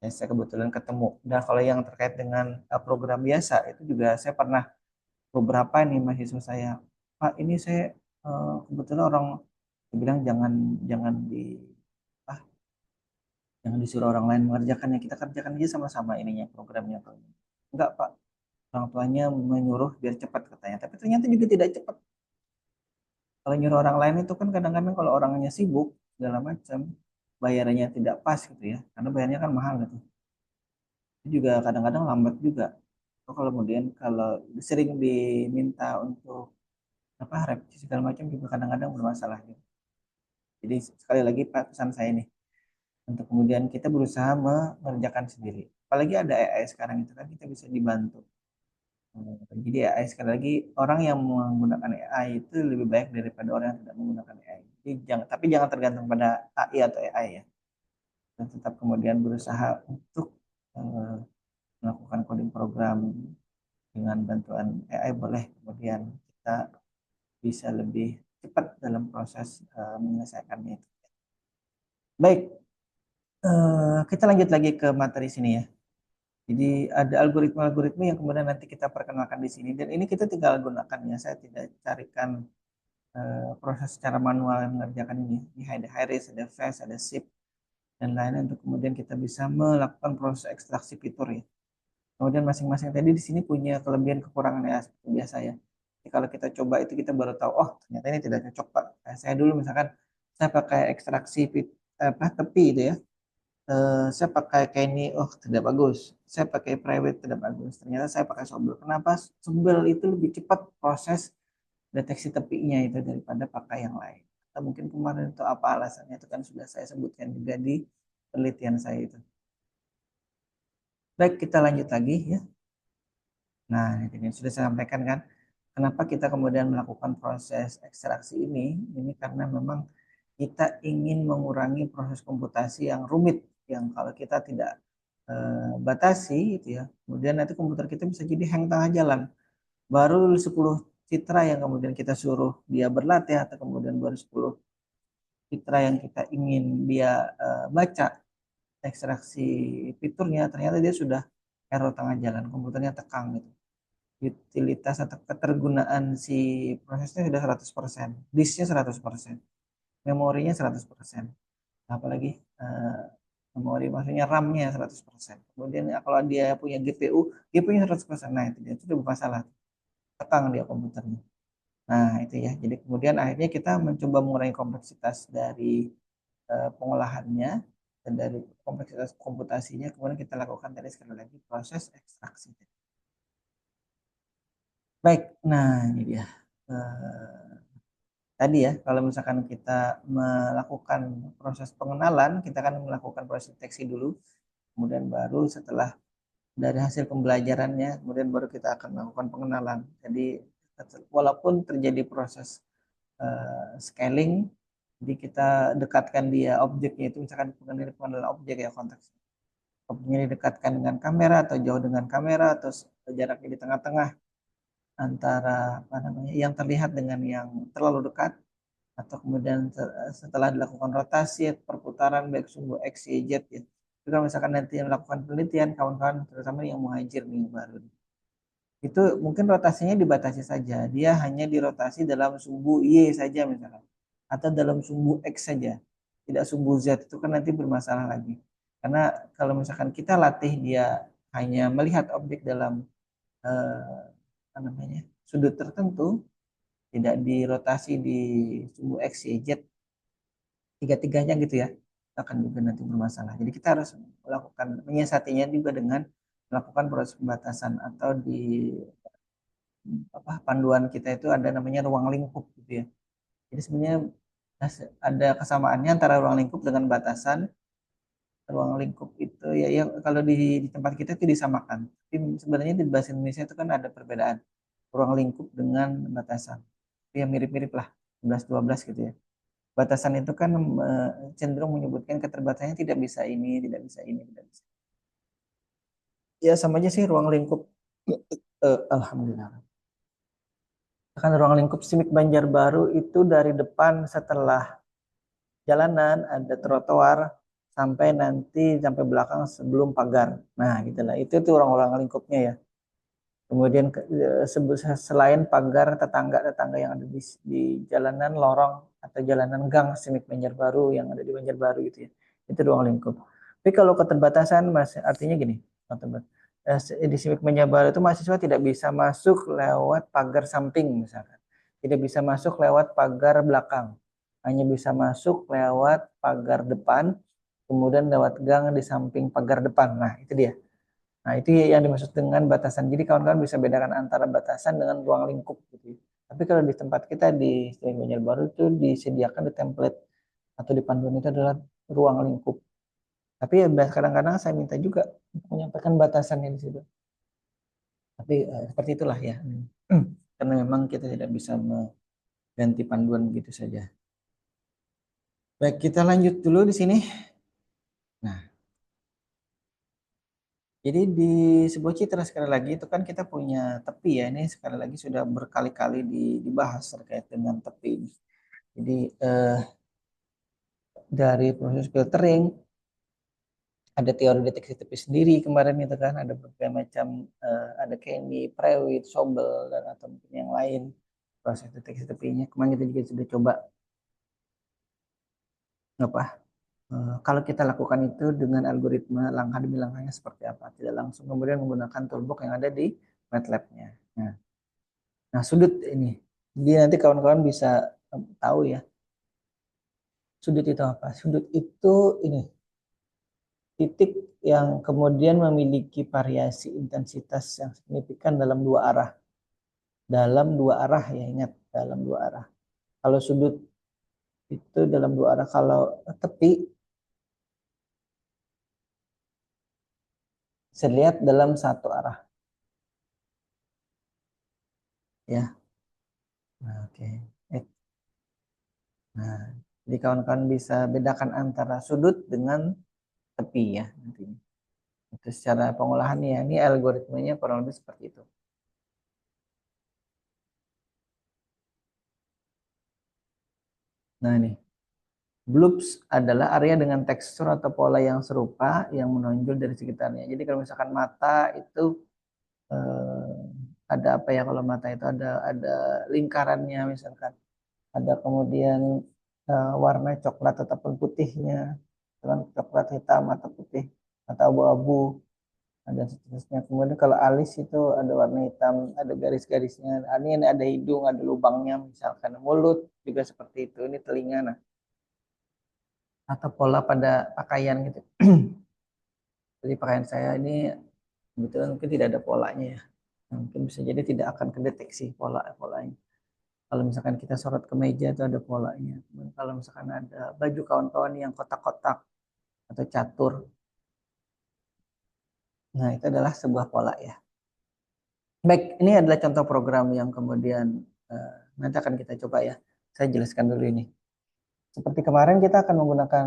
Speaker 1: Yang saya kebetulan ketemu. Dan kalau yang terkait dengan program biasa itu juga saya pernah beberapa nih mahasiswa saya. Pak ini saya kebetulan orang bilang jangan jangan di ah, jangan disuruh orang lain mengerjakannya. Kita kerjakan aja sama-sama ininya programnya. Enggak Pak, orang tuanya menyuruh biar cepat katanya. Tapi ternyata juga tidak cepat. Kalau nyuruh orang lain itu kan kadang-kadang kalau orangnya sibuk segala macam, bayarannya tidak pas gitu ya. Karena bayarnya kan mahal gitu. Itu juga kadang-kadang lambat juga. Kalau kemudian kalau sering diminta untuk apa revisi segala macam juga kadang-kadang bermasalah gitu. Jadi sekali lagi Pak pesan saya nih untuk kemudian kita berusaha mengerjakan sendiri. Apalagi ada AI sekarang itu kan kita bisa dibantu. Jadi AI sekali lagi orang yang menggunakan AI itu lebih baik daripada orang yang tidak menggunakan AI. Jadi jangan, tapi jangan tergantung pada AI atau AI ya. dan tetap kemudian berusaha untuk melakukan coding program dengan bantuan AI, boleh kemudian kita bisa lebih cepat dalam proses menyelesaikannya itu. Baik, kita lanjut lagi ke materi sini ya. Jadi ada algoritma-algoritma yang kemudian nanti kita perkenalkan di sini, dan ini kita tinggal gunakan ya. Saya tidak carikan proses secara manual yang mengerjakan ini. Ini ada high-res, ada fast, ada zip, dan lainnya untuk kemudian kita bisa melakukan proses ekstraksi fitur ya. Kemudian masing-masing tadi di sini punya kelebihan kekurangan ya, seperti biasa ya. Jadi kalau kita coba itu kita baru tahu, oh ternyata ini tidak cocok Pak. Kayak saya dulu misalkan saya pakai ekstraksi tepi itu ya. Saya pakai kayak ini, oh tidak bagus. Saya pakai private tidak bagus. Ternyata saya pakai Sobel. Kenapa? Sobel itu lebih cepat proses deteksi tepinya itu daripada pakai yang lain. Atau mungkin kemarin itu apa alasannya itu kan sudah saya sebutkan juga di penelitian saya itu. Baik, kita lanjut lagi ya. Nah, ini sudah saya sampaikan kan, kenapa kita kemudian melakukan proses ekstraksi ini? Ini karena memang kita ingin mengurangi proses komputasi yang rumit, yang kalau kita tidak batasi itu ya, kemudian nanti komputer kita bisa jadi hang tengah jalan. Baru 10 citra yang kemudian kita suruh dia berlatih, atau kemudian baru 10 citra yang kita ingin dia baca ekstraksi fiturnya, ternyata dia sudah error tengah jalan, komputernya tekang gitu. Utilitas atau ketergunaan si prosesnya sudah 100%, disknya 100%, memorinya 100%, apalagi memori maksudnya RAM-nya 100%. Kemudian ya, kalau dia punya GPU-nya 100%, nah itu dia, itu bermasalah, tekang dia komputernya. Nah itu ya, jadi kemudian akhirnya kita mencoba mengurangi kompleksitas dari pengolahannya dan dari kompleksitas komputasinya, kemudian kita lakukan tadi sekali lagi proses ekstraksi. Baik, nah ini dia. Tadi ya, kalau misalkan kita melakukan proses pengenalan, kita akan melakukan proses deteksi dulu, kemudian baru setelah dari hasil pembelajarannya, kemudian baru kita akan melakukan pengenalan. Jadi walaupun terjadi proses scaling, jadi kita dekatkan dia objeknya itu, misalkan pengenalan objek ya, konteks objeknya didekatkan dengan kamera atau jauh dengan kamera, atau jaraknya di tengah-tengah antara apa namanya yang terlihat dengan yang terlalu dekat, atau kemudian setelah dilakukan rotasi perputaran baik sumbu X, Y, Z ya. Juga misalkan nanti melakukan penelitian kawan-kawan terutama yang muhajir nih baru, itu mungkin rotasinya dibatasi saja, dia hanya dirotasi dalam sumbu Y saja misalkan, atau dalam sumbu X saja, tidak sumbu Z, itu kan nanti bermasalah lagi. Karena kalau misalkan kita latih dia hanya melihat objek dalam apa namanya sudut tertentu, tidak dirotasi di sumbu X, Y, Z tiga-tiganya gitu ya, akan juga nanti bermasalah. Jadi kita harus melakukan menyiasatinya juga dengan melakukan proses pembatasan, atau di apa panduan kita itu ada namanya ruang lingkup gitu ya. Jadi sebenarnya ada kesamaannya antara ruang lingkup dengan batasan. Ruang lingkup itu ya, ya kalau di tempat kita itu disamakan. Tapi sebenarnya di bahasa Indonesia itu kan ada perbedaan ruang lingkup dengan batasan. Itu ya mirip-mirip lah, 11-12 gitu ya. Batasan itu kan cenderung menyebutkan keterbatasannya, tidak bisa ini, tidak bisa ini, tidak bisa. Ya sama aja sih ruang lingkup. Alhamdulillah. Kan ruang lingkup Simik Banjarbaru itu dari depan setelah jalanan ada trotoar sampai nanti sampai belakang sebelum pagar. Nah, gitulah. Itu tuh ruang-ruang lingkupnya ya. Kemudian selain pagar tetangga-tetangga yang ada di jalanan lorong atau jalanan gang Simik Banjarbaru yang ada di Banjarbaru gitu ya. Itu ruang lingkup. Tapi kalau keterbatasan artinya gini, di Simik Banjarbaru itu mahasiswa tidak bisa masuk lewat pagar samping misalkan. Tidak bisa masuk lewat pagar belakang. Hanya bisa masuk lewat pagar depan, kemudian lewat gang di samping pagar depan. Nah, itu dia. Nah, itu yang dimaksud dengan batasan. Jadi kawan-kawan bisa bedakan antara batasan dengan ruang lingkup gitu. Tapi kalau di tempat kita di Stadion Banjarbaru itu disediakan di template atau di panduan itu adalah ruang lingkup. Tapi ya kadang-kadang saya minta juga untuk menyampaikan batasannya di situ. Tapi seperti itulah ya. Karena memang kita tidak bisa mengganti panduan begitu saja. Baik, kita lanjut dulu di sini. Nah, Jadi di sebuah citra sekali lagi itu kan kita punya tepi ya, ini sekali lagi sudah berkali-kali dibahas terkait dengan tepi ini. Jadi dari proses filtering ada teori deteksi tepi sendiri kemarin itu kan, ada berbagai macam, ada Kenny, Prewitt, Sobel dan atau mungkin yang lain proses deteksi tepinya. Kemarin kita juga sudah coba apa, kalau kita lakukan itu dengan algoritma langkah demi langkahnya seperti apa, tidak langsung kemudian menggunakan toolbox yang ada di MATLAB-nya. Nah, sudut ini, jadi nanti kawan-kawan bisa tahu ya, sudut itu apa? Sudut itu ini titik yang kemudian memiliki variasi intensitas yang signifikan dalam dua arah. Dalam dua arah ya, ingat, dalam dua arah. Kalau sudut itu dalam dua arah, kalau tepi saya lihat dalam satu arah. Ya, nah, oke. Nah, jadi kawan-kawan bisa bedakan antara sudut dengan tepi ya nantinya. Itu secara pengolahan ya, ini algoritmanya kurang lebih seperti itu. Nah ini, blobs adalah area dengan tekstur atau pola yang serupa yang menonjol dari sekitarnya. Jadi kalau misalkan mata itu ada apa ya, kalau mata itu ada lingkarannya misalkan, ada kemudian warna coklat ataupun putihnya, dengan coklat hitam atau putih atau abu-abu, ada seterusnya. Kemudian kalau alis itu ada warna hitam, ada garis-garisnya. Ini ada hidung, ada lubangnya misalkan. Mulut juga seperti itu. Ini telinga, nah, atau pola pada pakaian gitu. Jadi pakaian saya ini kebetulan mungkin tidak ada polanya ya. Nah, mungkin bisa jadi tidak akan kedeteksi polanya. Kalau misalkan kita sorot ke meja itu ada polanya. Kemudian kalau misalkan ada baju kawan-kawan yang kotak-kotak atau catur, nah itu adalah sebuah pola ya. Baik, ini adalah contoh program yang kemudian nanti akan kita coba ya. Saya jelaskan dulu ini. Seperti kemarin kita akan menggunakan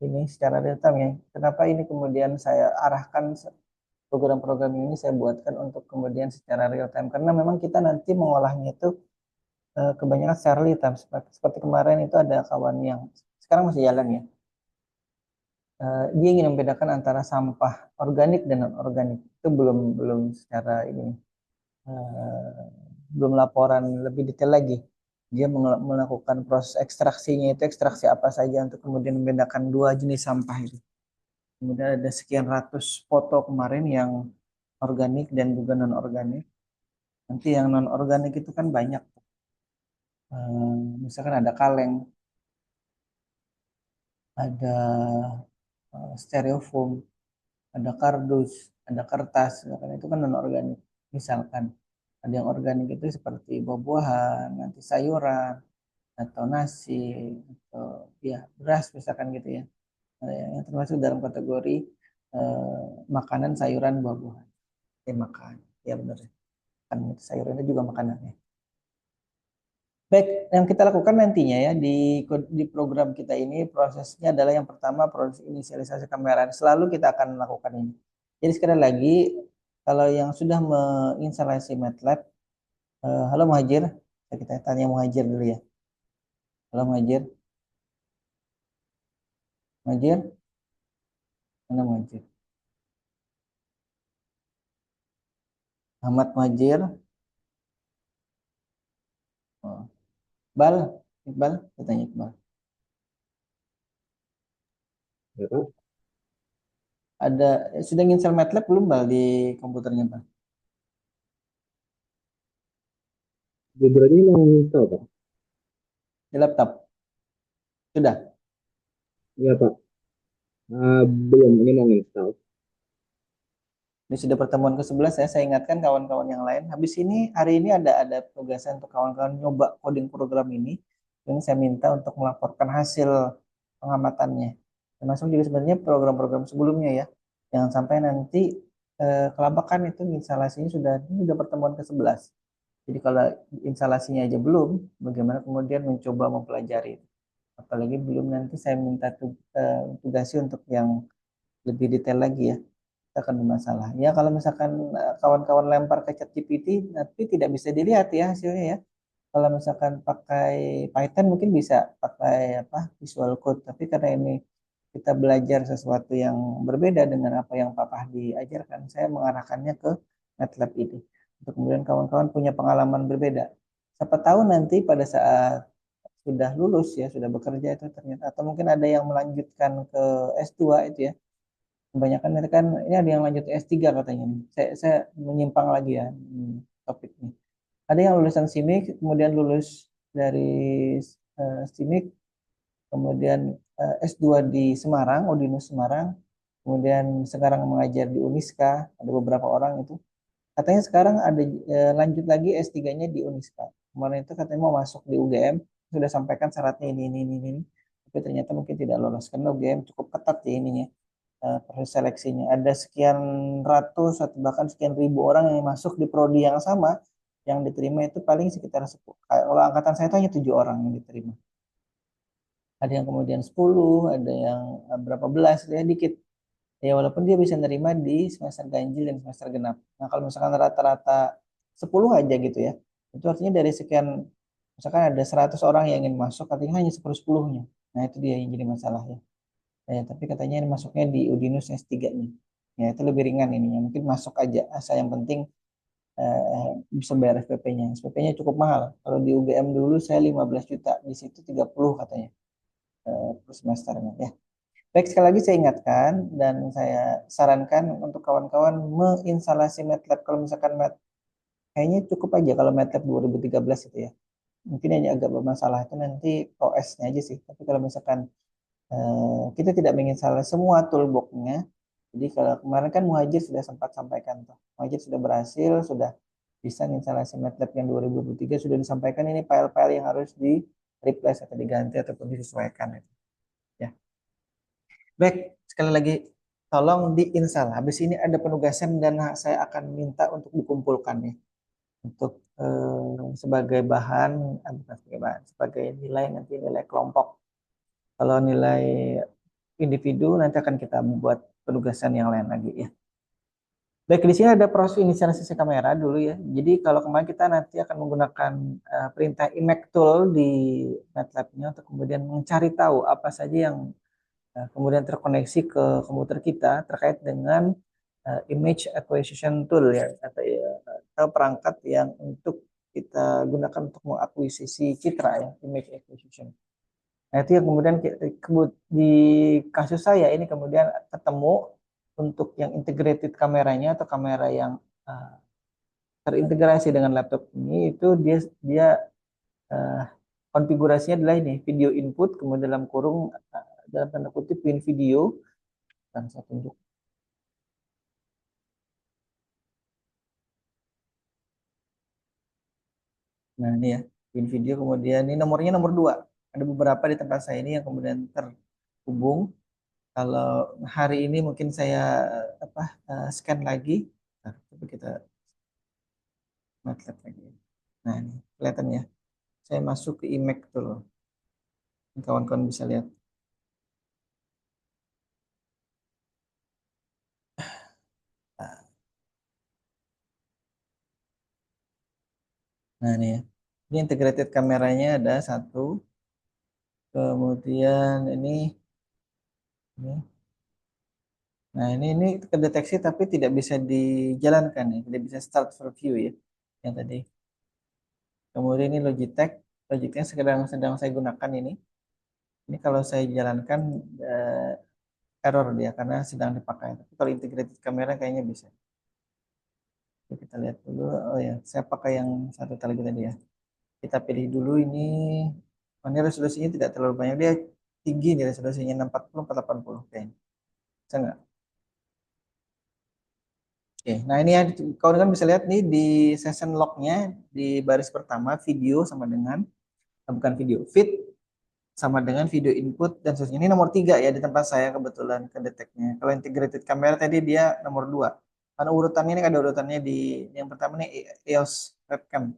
Speaker 1: ini secara real time ya. Kenapa ini kemudian saya arahkan program-program ini saya buatkan untuk kemudian secara real time, karena memang kita nanti mengolahnya itu kebanyakan secara real time. Seperti kemarin itu ada kawan yang sekarang masih jalan ya. Dia ingin membedakan antara sampah organik dan non organik. Itu belum belum secara ini, eh, belum laporan lebih detail lagi. Dia melakukan proses ekstraksinya, itu ekstraksi apa saja untuk kemudian membedakan dua jenis sampah itu. Kemudian ada sekian ratus foto kemarin yang organik dan juga non organik. Nanti yang non organik itu kan banyak. Misalkan ada kaleng, ada styrofoam, ada kardus, ada kertas, misalkan itu kan non organik. Misalkan ada yang organik itu seperti buah-buahan, nanti sayuran, atau nasi, atau ya beras misalkan gitu ya. Yang termasuk dalam kategori makanan, sayuran, buah-buahan. Makan, ya benar. Kan sayuran itu juga makanan ya. Baik, yang kita lakukan nantinya ya di program kita ini, prosesnya adalah yang pertama proses inisialisasi kamera. Selalu kita akan melakukan ini. Jadi sekali lagi, kalau yang sudah menginstalasi MATLAB, halo Muhajir, kita tanya Muhajir dulu ya. Halo Muhajir, Muhajir, mana Muhajir? Ahmad Muhajir, oh. Iqbal, Iqbal, kita tanya Iqbal.
Speaker 2: Ya, Pak.
Speaker 1: Ada sudah install MATLAB belum Bal di komputernya Bal?
Speaker 2: Judulnya mau install, Pak?
Speaker 1: Di laptop? Sudah?
Speaker 2: Iya, Pak. Belum, ini mau install.
Speaker 1: Ini sudah pertemuan ke-11 ya. Saya ingatkan kawan-kawan yang lain. Habis ini hari ini ada tugasan untuk kawan-kawan nyoba coding program ini. Ini saya minta untuk melaporkan hasil pengamatannya. Termasuk juga sebenarnya program-program sebelumnya ya. Jangan sampai nanti kelabakan itu instalasinya sudah pertemuan ke-11. Jadi kalau instalasinya aja belum, bagaimana kemudian mencoba mempelajari. Apalagi belum, nanti saya minta tugasi untuk yang lebih detail lagi ya. itu akan bermasalah. Ya kalau misalkan kawan-kawan lempar ke ChatGPT, tapi tidak bisa dilihat ya hasilnya ya. Kalau misalkan pakai Python mungkin bisa pakai apa Visual Code, tapi karena ini kita belajar sesuatu yang berbeda dengan apa yang Pak Fahdi ajarkan, saya mengarahkannya ke MATLAB ini. Untuk kemudian kawan-kawan punya pengalaman berbeda. Siapa tahu nanti pada saat sudah lulus ya, sudah bekerja itu ternyata, atau mungkin ada yang melanjutkan ke S2 itu ya. Kebanyakan mereka kan, ini ada yang lanjut S3 katanya nih. Saya menyimpang lagi ya topiknya. Ada yang lulusan SIMIK, kemudian lulus dari SIMIK, kemudian S2 di Semarang, Udinus Semarang, kemudian sekarang mengajar di Uniska, ada beberapa orang itu. Katanya sekarang ada lanjut lagi S3-nya di Uniska. Kemarin itu katanya mau masuk di UGM, sudah sampaikan syaratnya ini. Tapi ternyata mungkin tidak lolos, karena UGM cukup ketat ya ininya, proses seleksinya. Ada sekian ratus atau bahkan sekian ribu orang yang masuk di prodi yang sama, yang diterima itu paling sekitar 10. Kalau angkatan saya itu hanya 7 orang yang diterima. Ada yang kemudian 10, ada yang berapa belas, ya dikit. Ya walaupun dia bisa nerima di semester ganjil dan semester genap. Nah kalau misalkan rata-rata 10 aja gitu ya, itu artinya dari sekian, misalkan ada 100 orang yang ingin masuk, artinya hanya 10-10-nya. Nah itu dia yang jadi masalah ya. Tapi katanya ini masuknya di Udinus S3-nya. Ya itu lebih ringan ininya, mungkin masuk aja, asal yang penting bisa bayar SPP-nya. SPP-nya cukup mahal. Kalau di UGM dulu saya 15 juta, di situ 30 katanya per semesternya ya. Baik, sekali lagi saya ingatkan dan saya sarankan untuk kawan-kawan menginstalasi MATLAB. Kalau misalkan kayaknya cukup aja kalau MATLAB 2013 itu ya. Mungkin yang agak bermasalah itu nanti OS-nya aja sih. Tapi kalau misalkan kita tidak menginstalasi semua toolbox-nya, jadi kalau kemarin kan Muhajir sudah sempat sampaikan tuh. Muhajir sudah berhasil, sudah bisa menginstalasi MATLAB yang 2023, sudah disampaikan ini file-file yang harus di replace atau diganti ataupun disesuaikan. Ya. Baik, sekali lagi tolong diinstal. Habis ini ada penugasan dan saya akan minta untuk dikumpulkan ya. Untuk sebagai bahan, bukan sebagai bahan, sebagai nilai nanti nilai kelompok. Kalau nilai individu nanti akan kita membuat penugasan yang lain lagi ya. Baik, di sini ada proses inisialisasi kamera dulu ya. Jadi kalau kemarin kita nanti akan menggunakan perintah image tool di MATLAB-nya untuk kemudian mencari tahu apa saja yang kemudian terkoneksi ke komputer kita terkait dengan image acquisition tool ya, atau perangkat yang untuk kita gunakan untuk mengakuisisi citra ya, image acquisition. Nah, itu yang kemudian di kasus saya ini kemudian ketemu untuk yang integrated kameranya atau kamera yang uh, terintegrasi dengan laptop ini, itu dia dia uh, konfigurasinya adalah ini video input, kemudian dalam kurung dalam tanda kutip win video, dan saya tunjuk. Nah ini ya win video, kemudian ini nomornya nomor 2. Ada beberapa di tempat saya ini yang kemudian terhubung. Kalau hari ini mungkin saya apa scan lagi. Nah, coba kita MATLAB lagi. Nah ini kelihatan ya. Saya masuk ke image tuh loh. Kawan-kawan bisa lihat. Nah ini ya. Ini integrated kameranya ada satu. Kemudian ini. Nah ini kedeteksi tapi tidak bisa dijalankan ya. Tidak bisa start for view ya. Yang tadi. Kemudian ini Logitech. Logitech sedang saya gunakan ini. Ini kalau saya jalankan error dia karena sedang dipakai. Tapi kalau integrated kamera kayaknya bisa. Oke, kita lihat dulu. Oh ya, saya pakai yang satu lagi tadi ya. Kita pilih dulu ini. Oh, ini resolusinya tidak terlalu banyak. Dia tinggi nih resolusinya 640 480. Oke. Bisa nggak? Oke. Nah ini ya, kawan-kawan bisa lihat nih di session log-nya di baris pertama video sama dengan bukan video, feed sama dengan video input dan seterusnya. Ini nomor 3 ya di tempat saya kebetulan kedeteknya. Kalau integrated camera tadi dia nomor 2. Karena urutannya ini ada urutannya di yang pertama nih EOS webcam.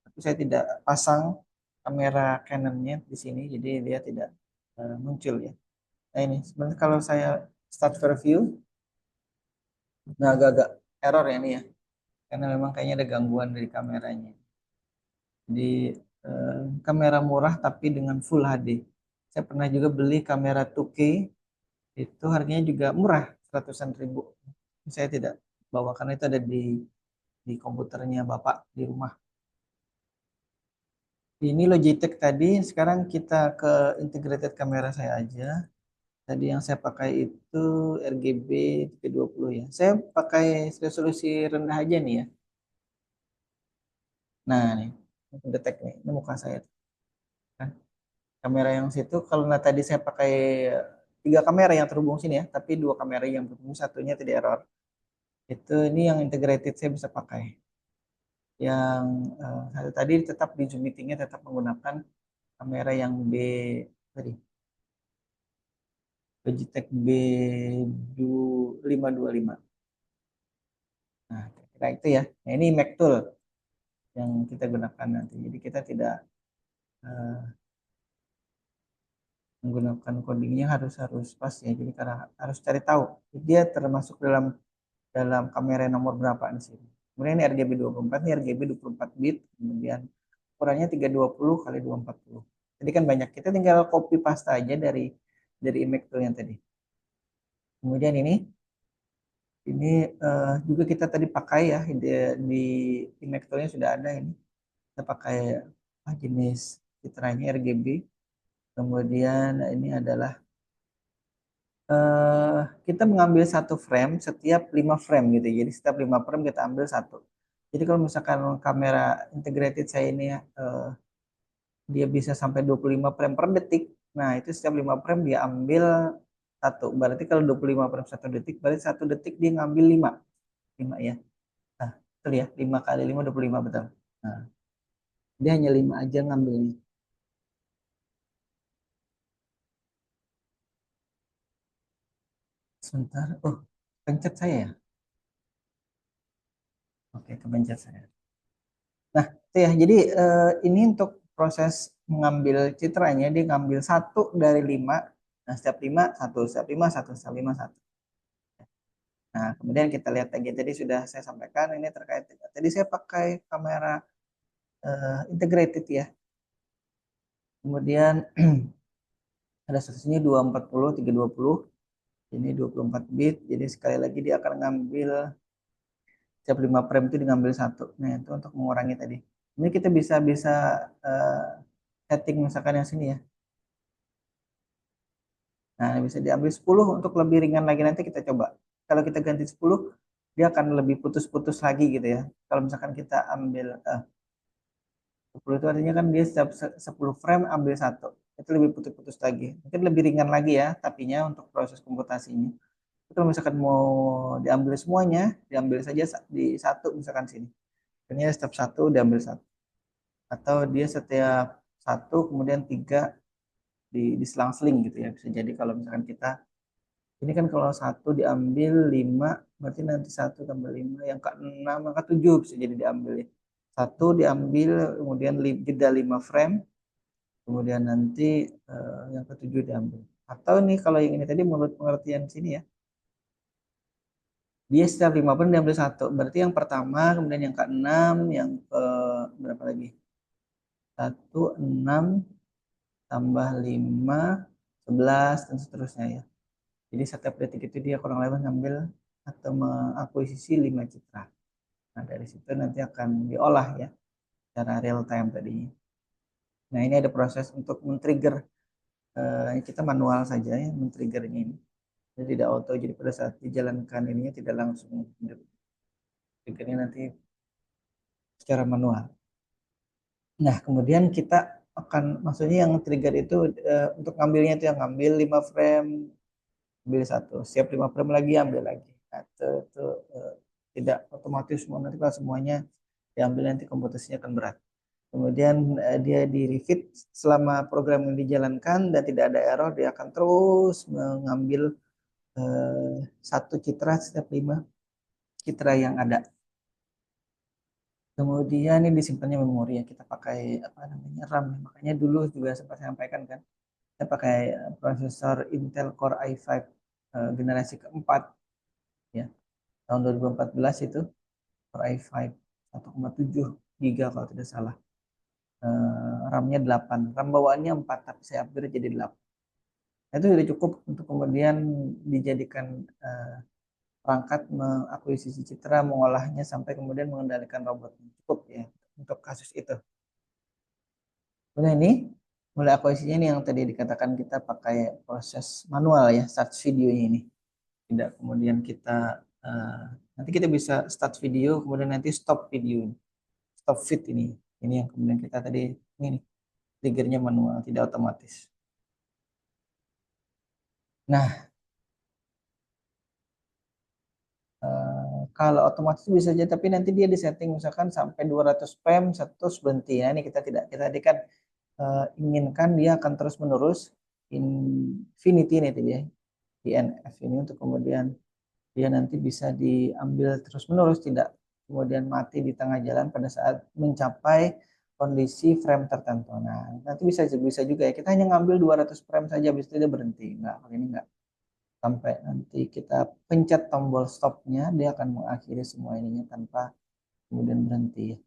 Speaker 1: Tapi saya tidak pasang kamera Canon-nya di sini, jadi dia tidak muncul ya. Nah ini sebenarnya kalau saya start review, Nah, agak-agak error ya ini ya, karena memang kayaknya ada gangguan dari kameranya. Di kamera murah tapi dengan Full HD. Saya pernah juga beli kamera 2K, itu harganya juga murah, ratusan ribu. Saya tidak bawa karena itu ada di komputernya Bapak di rumah. Ini Logitech tadi, sekarang kita ke integrated kamera saya aja. Tadi yang saya pakai itu RGB 320 ya. Saya pakai resolusi rendah aja nih ya. Nah, nih, detek nih, ini muka saya. Kan. Kamera yang situ, kalau nah tadi saya pakai tiga kamera yang terhubung sini ya, tapi dua kamera yang terhubung satunya tidak error. Itu ini yang integrated saya bisa pakai. Yang satu tadi tetap di Zoom meetingnya tetap menggunakan kamera yang B tadi, Logitech B525. Nah, kira itu ya. Nah, ini Mac Tool yang kita gunakan nanti. Jadi kita tidak eh, menggunakan codingnya harus harus pas ya. Jadi karena harus cari tahu dia termasuk dalam dalam kamera nomor berapa di sini. Kemudian ini RGB 24, ini RGB 24 bit, kemudian ukurannya 320 kali 240. Jadi kan banyak. Kita tinggal copy paste aja dari image tool yang tadi. Kemudian ini juga kita tadi pakai ya di image toolnya sudah ada ini. Kita pakai jenis citranya RGB. Kemudian ini adalah eh, kita mengambil satu frame setiap 5 frame gitu. Jadi setiap 5 frame kita ambil satu. Jadi kalau misalkan kamera integrated saya ini ya, dia bisa sampai 25 frame per detik. Nah, itu setiap 5 frame dia ambil satu. Berarti kalau 25 frame satu detik, berarti satu detik dia ngambil 5. 5 ya. Nah, betul ya. 5 kali 5, 25 betul. Nah, dia hanya 5 aja ngambilnya. Sebentar. Oh, pencet saya ya. Oke, kepencet saya. Nah, itu ya. Jadi ini untuk proses mengambil citranya, dia ngambil satu dari 5. Nah, setiap 5 satu, setiap 5 satu, setiap 5 satu. Nah, kemudian kita lihat lagi tadi sudah saya sampaikan ini terkait tadi saya pakai kamera integrated ya. Kemudian ada satunya 240 320. Ini 24 bit. Jadi sekali lagi dia akan ngambil setiap 5 frame itu diambil satu. Nah, itu untuk mengurangi tadi. Ini kita bisa bisa eh, setting misalkan yang sini ya. Nah, bisa diambil 10 untuk lebih ringan lagi nanti kita coba. Kalau kita ganti 10, dia akan lebih putus-putus lagi gitu ya. Kalau misalkan kita ambil 10 itu artinya kan dia setiap 10 frame ambil satu. Itu lebih putus-putus lagi. Mungkin lebih ringan lagi ya, tapinya untuk proses komputasinya. Kalau misalkan mau diambil semuanya, diambil saja di satu misalkan sini. Ini setiap satu diambil satu. Atau dia setiap satu kemudian tiga diselang-seling gitu ya. Bisa jadi kalau misalkan kita ini kan kalau satu diambil 5, berarti nanti satu tambah 5, yang ke 6, yang ke 7 bisa jadi diambil ya. Satu diambil, kemudian jeda 5 frame, kemudian nanti yang ketujuh diambil. Atau nih kalau yang ini tadi menurut pengertian sini ya, dia setiap 5 frame diambil satu. Berarti yang pertama, kemudian yang ke-6, yang ke berapa lagi? Satu, 6, tambah 5, 11, dan seterusnya ya. Jadi setiap detik itu dia kurang lebih ngambil atau mengakuisisi 5 citra. Nah, dari situ nanti akan diolah ya secara real time tadinya. Nah, ini ada proses untuk men-trigger, kita manual saja ya men-triggernya ini. Jadi tidak auto, jadi pada saat dijalankan ininya tidak langsung triggernya nanti secara manual. Nah, kemudian kita akan maksudnya yang trigger itu untuk ngambilnya itu yang ngambil 5 frame, ambil satu, siap 5 frame lagi ambil lagi. Nah, itu tidak otomatis semua, nanti kalau semuanya diambil nanti komputasinya akan berat. Kemudian dia di refit selama program yang dijalankan dan tidak ada error, dia akan terus mengambil satu citra setiap 5 citra yang ada. Kemudian ini disimpannya memori ya, kita pakai apa namanya RAM. Makanya dulu juga sempat saya sampaikan kan, kita pakai prosesor Intel Core i5 generasi keempat ya. tahun 2014 itu Core i5 1,7 giga kalau tidak salah. RAM-nya 8, RAM bawaannya 4 tapi saya upgrade jadi 8. Nah, itu sudah cukup untuk kemudian dijadikan perangkat mengakuisisi citra, mengolahnya sampai kemudian mengendalikan robotnya. Cukup ya untuk kasus itu. Kemudian ini mulai akuisisinya ini yang tadi dikatakan kita pakai proses manual ya, start videonya ini. Tidak kemudian kita nanti kita bisa start video, kemudian nanti stop video, stop feed ini. Ini yang kemudian kita tadi ini triggernya manual, tidak otomatis. Nah, kalau otomatis bisa aja, tapi nanti dia disetting misalkan sampai 200 frame, terus berhenti. Nah, ini kita tidak. Kita tadi kan inginkan dia akan terus menerus infinity ini tadi ya, INF ini untuk kemudian dia nanti bisa diambil terus menerus, tidak kemudian mati di tengah jalan pada saat mencapai kondisi frame tertentu. Nah, nanti bisa juga ya, kita hanya ngambil 200 frame saja, habis itu dia berhenti. Enggak, kalau ini enggak. Sampai nanti kita pencet tombol stopnya, dia akan mengakhiri semua ininya tanpa kemudian berhenti.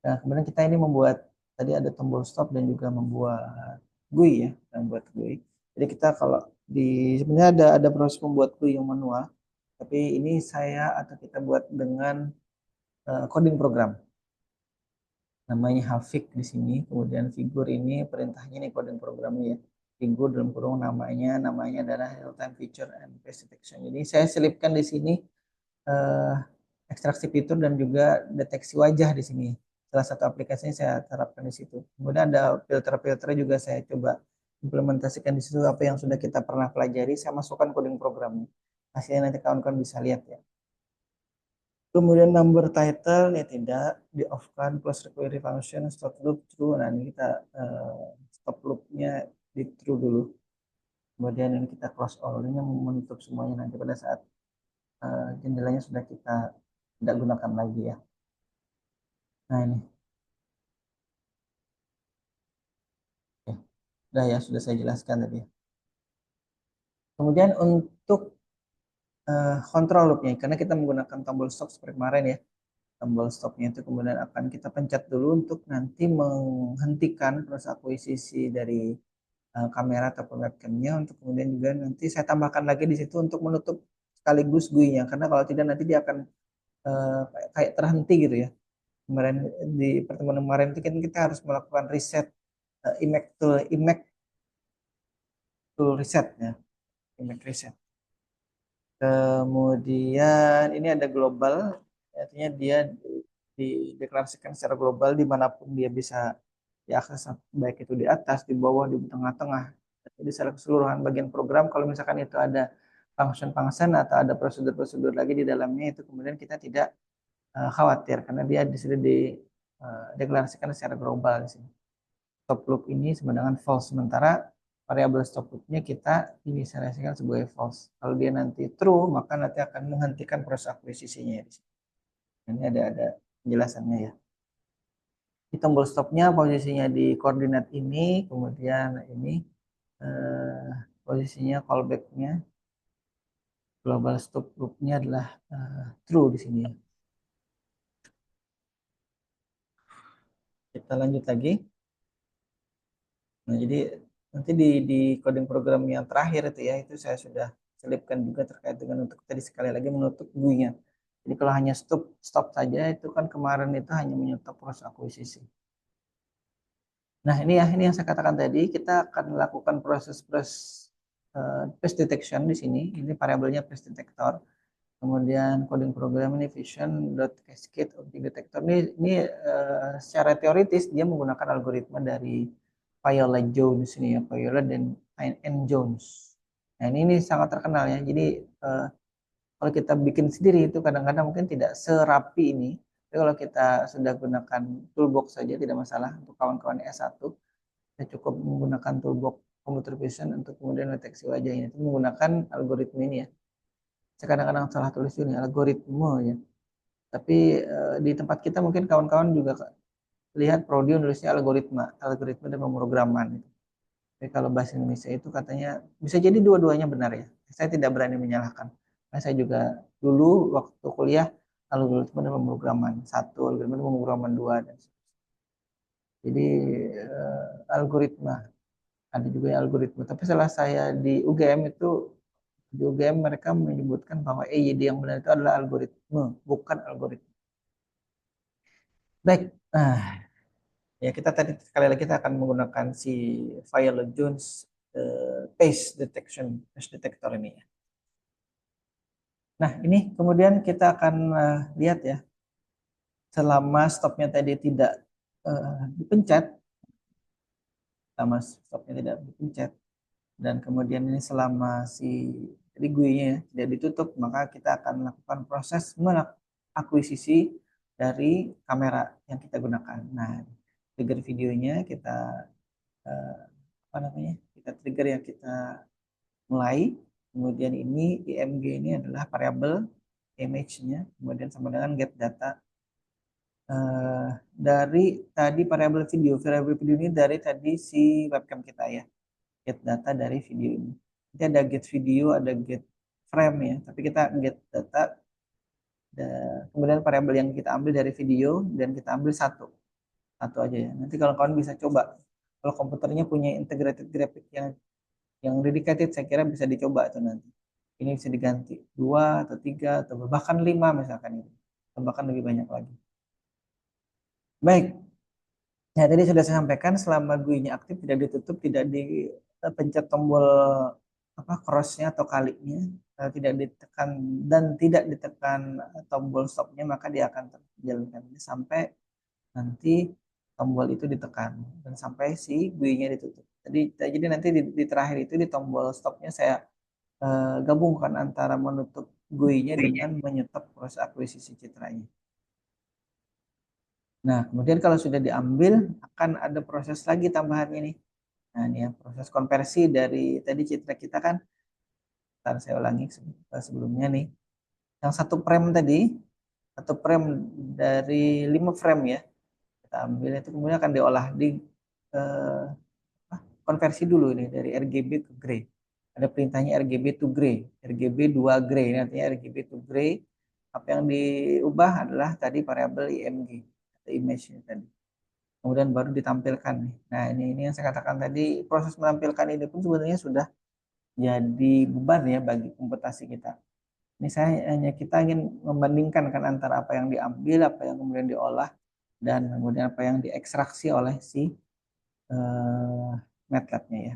Speaker 1: Nah, kemudian kita ini membuat, tadi ada tombol stop dan juga membuat GUI ya, membuat GUI. Jadi kita kalau sebenarnya ada proses membuat GUI yang manual, tapi ini saya atau kita buat dengan coding program. Namanya Havik di sini, kemudian figur ini perintahnya ini coding programnya ya. Figur dalam kurung namanya adalah real time feature and face detection. Jadi saya selipkan di sini eh, ekstraksi fitur dan juga deteksi wajah di sini. Salah satu aplikasinya saya terapkan di situ. Kemudian ada filter-filter juga saya coba implementasikan di situ apa yang sudah kita pernah pelajari, saya masukkan coding programnya. Hasilnya nanti kawan-kawan bisa lihat ya. Kemudian number title ini tidak di off kan, close query function, stop loop true. Nah ini kita stop loopnya di true dulu. Kemudian ini kita close all, ini menutup semuanya nanti pada saat jendelanya sudah kita tidak gunakan lagi ya. Nah ini, oke. Udah ya, sudah saya jelaskan tadi. Kemudian untuk control loopnya, karena kita menggunakan tombol stop seperti kemarin ya, tombol stopnya itu kemudian akan kita pencet dulu untuk nanti menghentikan proses akuisisi dari kamera ataupun webcamnya, untuk kemudian juga nanti saya tambahkan lagi di situ untuk menutup sekaligus GUI-nya, karena kalau tidak nanti dia akan kayak terhenti gitu ya. Kemarin di pertemuan kemarin itu kan kita harus melakukan reset image tool reset ya, image reset. Kemudian ini ada global, artinya dia dideklarasikan secara global dimanapun dia bisa diakses, baik itu di atas, di bawah, di tengah-tengah. Jadi secara keseluruhan bagian program, kalau misalkan itu ada function-function atau ada prosedur-prosedur lagi di dalamnya, itu kemudian kita tidak khawatir karena dia sudah dideklarasikan secara global di sini. Stop loop ini sama dengan false, sementara variabel stop loopnya kita inisialisasikan sebagai false. Kalau dia nanti true, maka nanti akan menghentikan proses akuisisinya. Ini ada penjelasannya ya. Di tombol stopnya posisinya di koordinat ini, kemudian ini posisinya callbacknya, global stop loopnya adalah true di sini. Kita lanjut lagi. Nah, jadi nanti di coding program yang terakhir itu ya, itu saya sudah selipkan juga terkait dengan untuk tadi sekali lagi menutup GUI-nya. Jadi kalau hanya stop saja itu kan kemarin itu hanya menyetop proses akuisisi. Nah ini ya, ini yang saya katakan tadi, kita akan melakukan proses face detection di sini. Ini variabelnya face detector. Kemudian coding program ini vision.cascade object detector. Ini secara teoritis dia menggunakan algoritma dari Viola Jones ini ya, Viola dan N. Jones. Nah ini sangat terkenal ya. Jadi kalau kita bikin sendiri itu kadang-kadang mungkin tidak serapi ini. Tapi kalau kita sudah gunakan toolbox saja tidak masalah. Untuk kawan-kawan S1 kita cukup menggunakan toolbox computer vision untuk kemudian deteksi wajah ini. Itu menggunakan algoritma ini ya. Saya kadang-kadang salah tulis ini algoritma ya. Tapi di tempat kita mungkin kawan-kawan juga lihat Prodi nulisnya algoritma dan pemrograman. Tapi kalau bahasa Indonesia itu katanya bisa jadi dua-duanya benar ya. Saya tidak berani menyalahkan. Karena saya juga dulu waktu kuliah algoritma dan pemrograman satu, algoritma dan pemrograman dua, dan jadi algoritma ada juga yang algoritma. Tapi setelah saya di UGM itu, di UGM mereka menyebutkan bahwa EYD yang benar itu adalah algoritma, bukan algoritma. Baik, ya kita tadi sekali lagi kita akan menggunakan si Violet Jones pace detector ini ya. Nah, ini kemudian kita akan lihat ya, selama stopnya tadi tidak dipencet, selama stopnya tidak dipencet, dan kemudian ini selama si tadi GUI-nya ya, tidak ditutup, maka kita akan melakukan proses akuisisi dari kamera yang kita gunakan. Nah, trigger videonya kita apa namanya? Kita trigger yang kita mulai. Kemudian ini IMG ini adalah variabel image-nya, kemudian sama dengan get data dari tadi variabel video ini dari tadi si webcam kita ya, get data dari video ini. Nanti ada get video, ada get frame ya, tapi kita get data, kemudian variabel yang kita ambil dari video dan kita ambil satu satu aja ya. Nanti kalau kawan bisa coba, kalau komputernya punya integrated graphic yang dedicated, saya kira bisa dicoba tuh nanti. Ini bisa diganti dua atau tiga atau bahkan lima misalkan itu, atau bahkan lebih banyak lagi. Baik, ya tadi sudah saya sampaikan selama GUI-nya aktif, tidak ditutup, tidak dipencet tombol apa cross-nya atau kalinya, tidak ditekan dan tidak ditekan tombol stop-nya, maka dia akan terjalankan sampai nanti tombol itu ditekan dan sampai si GUI-nya ditutup. Jadi nanti di terakhir itu di tombol stop-nya saya gabungkan antara menutup GUI-nya dengan menyetop proses akuisisi citranya. Nah, kemudian kalau sudah diambil, akan ada proses lagi tambahan ini. Nah, ini ya, proses konversi dari tadi citra kita kan, ntar saya ulangi sebelumnya nih. Yang satu frame tadi, satu frame dari 5 frame ya, kita ambil itu kemudian akan diolah di eh, konversi dulu ini dari RGB ke gray. Ada perintahnya RGB to gray, RGB 2 gray, ini artinya RGB to gray. Apa yang diubah adalah tadi variabel IMG atau image tadi. Kemudian baru ditampilkan nih. Nah, ini yang saya katakan tadi, proses menampilkan ini pun sebenarnya sudah jadi beban ya bagi komputasi kita. Ini saya hanya kita ingin membandingkan kan antara apa yang diambil, apa yang kemudian diolah, dan kemudian apa yang diekstraksi oleh si MATLAB-nya ya.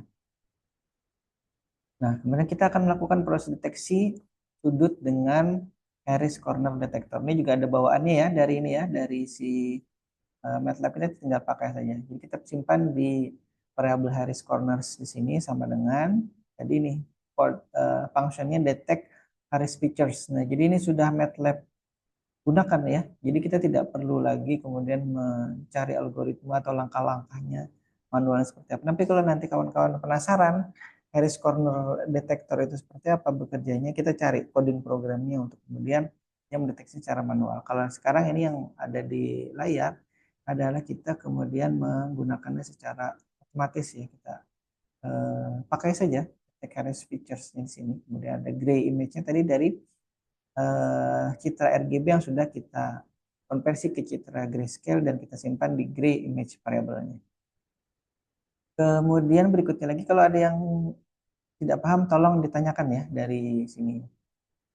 Speaker 1: Nah, kemudian kita akan melakukan proses deteksi sudut dengan Harris Corner Detector. Ini juga ada bawaannya ya dari ini ya, dari si MATLAB kita tinggal pakai saja. Jadi kita simpan di variabel Harris Corners di sini sama dengan tadi ini functionnya detect Harris features. Nah, jadi ini sudah MATLAB gunakan ya. Jadi kita tidak perlu lagi kemudian mencari algoritma atau langkah-langkahnya manual seperti apa. Tapi kalau nanti kawan-kawan penasaran Harris Corner Detector itu seperti apa bekerjanya, kita cari coding programnya untuk kemudian yang mendeteksi secara manual. Kalau sekarang ini yang ada di layar adalah kita kemudian menggunakannya secara otomatis ya, kita pakai saja Harris features di sini. Kemudian ada gray image-nya tadi dari citra RGB yang sudah kita konversi ke citra grayscale dan kita simpan di gray image variabelnya. Kemudian berikutnya lagi, kalau ada yang tidak paham tolong ditanyakan ya dari sini.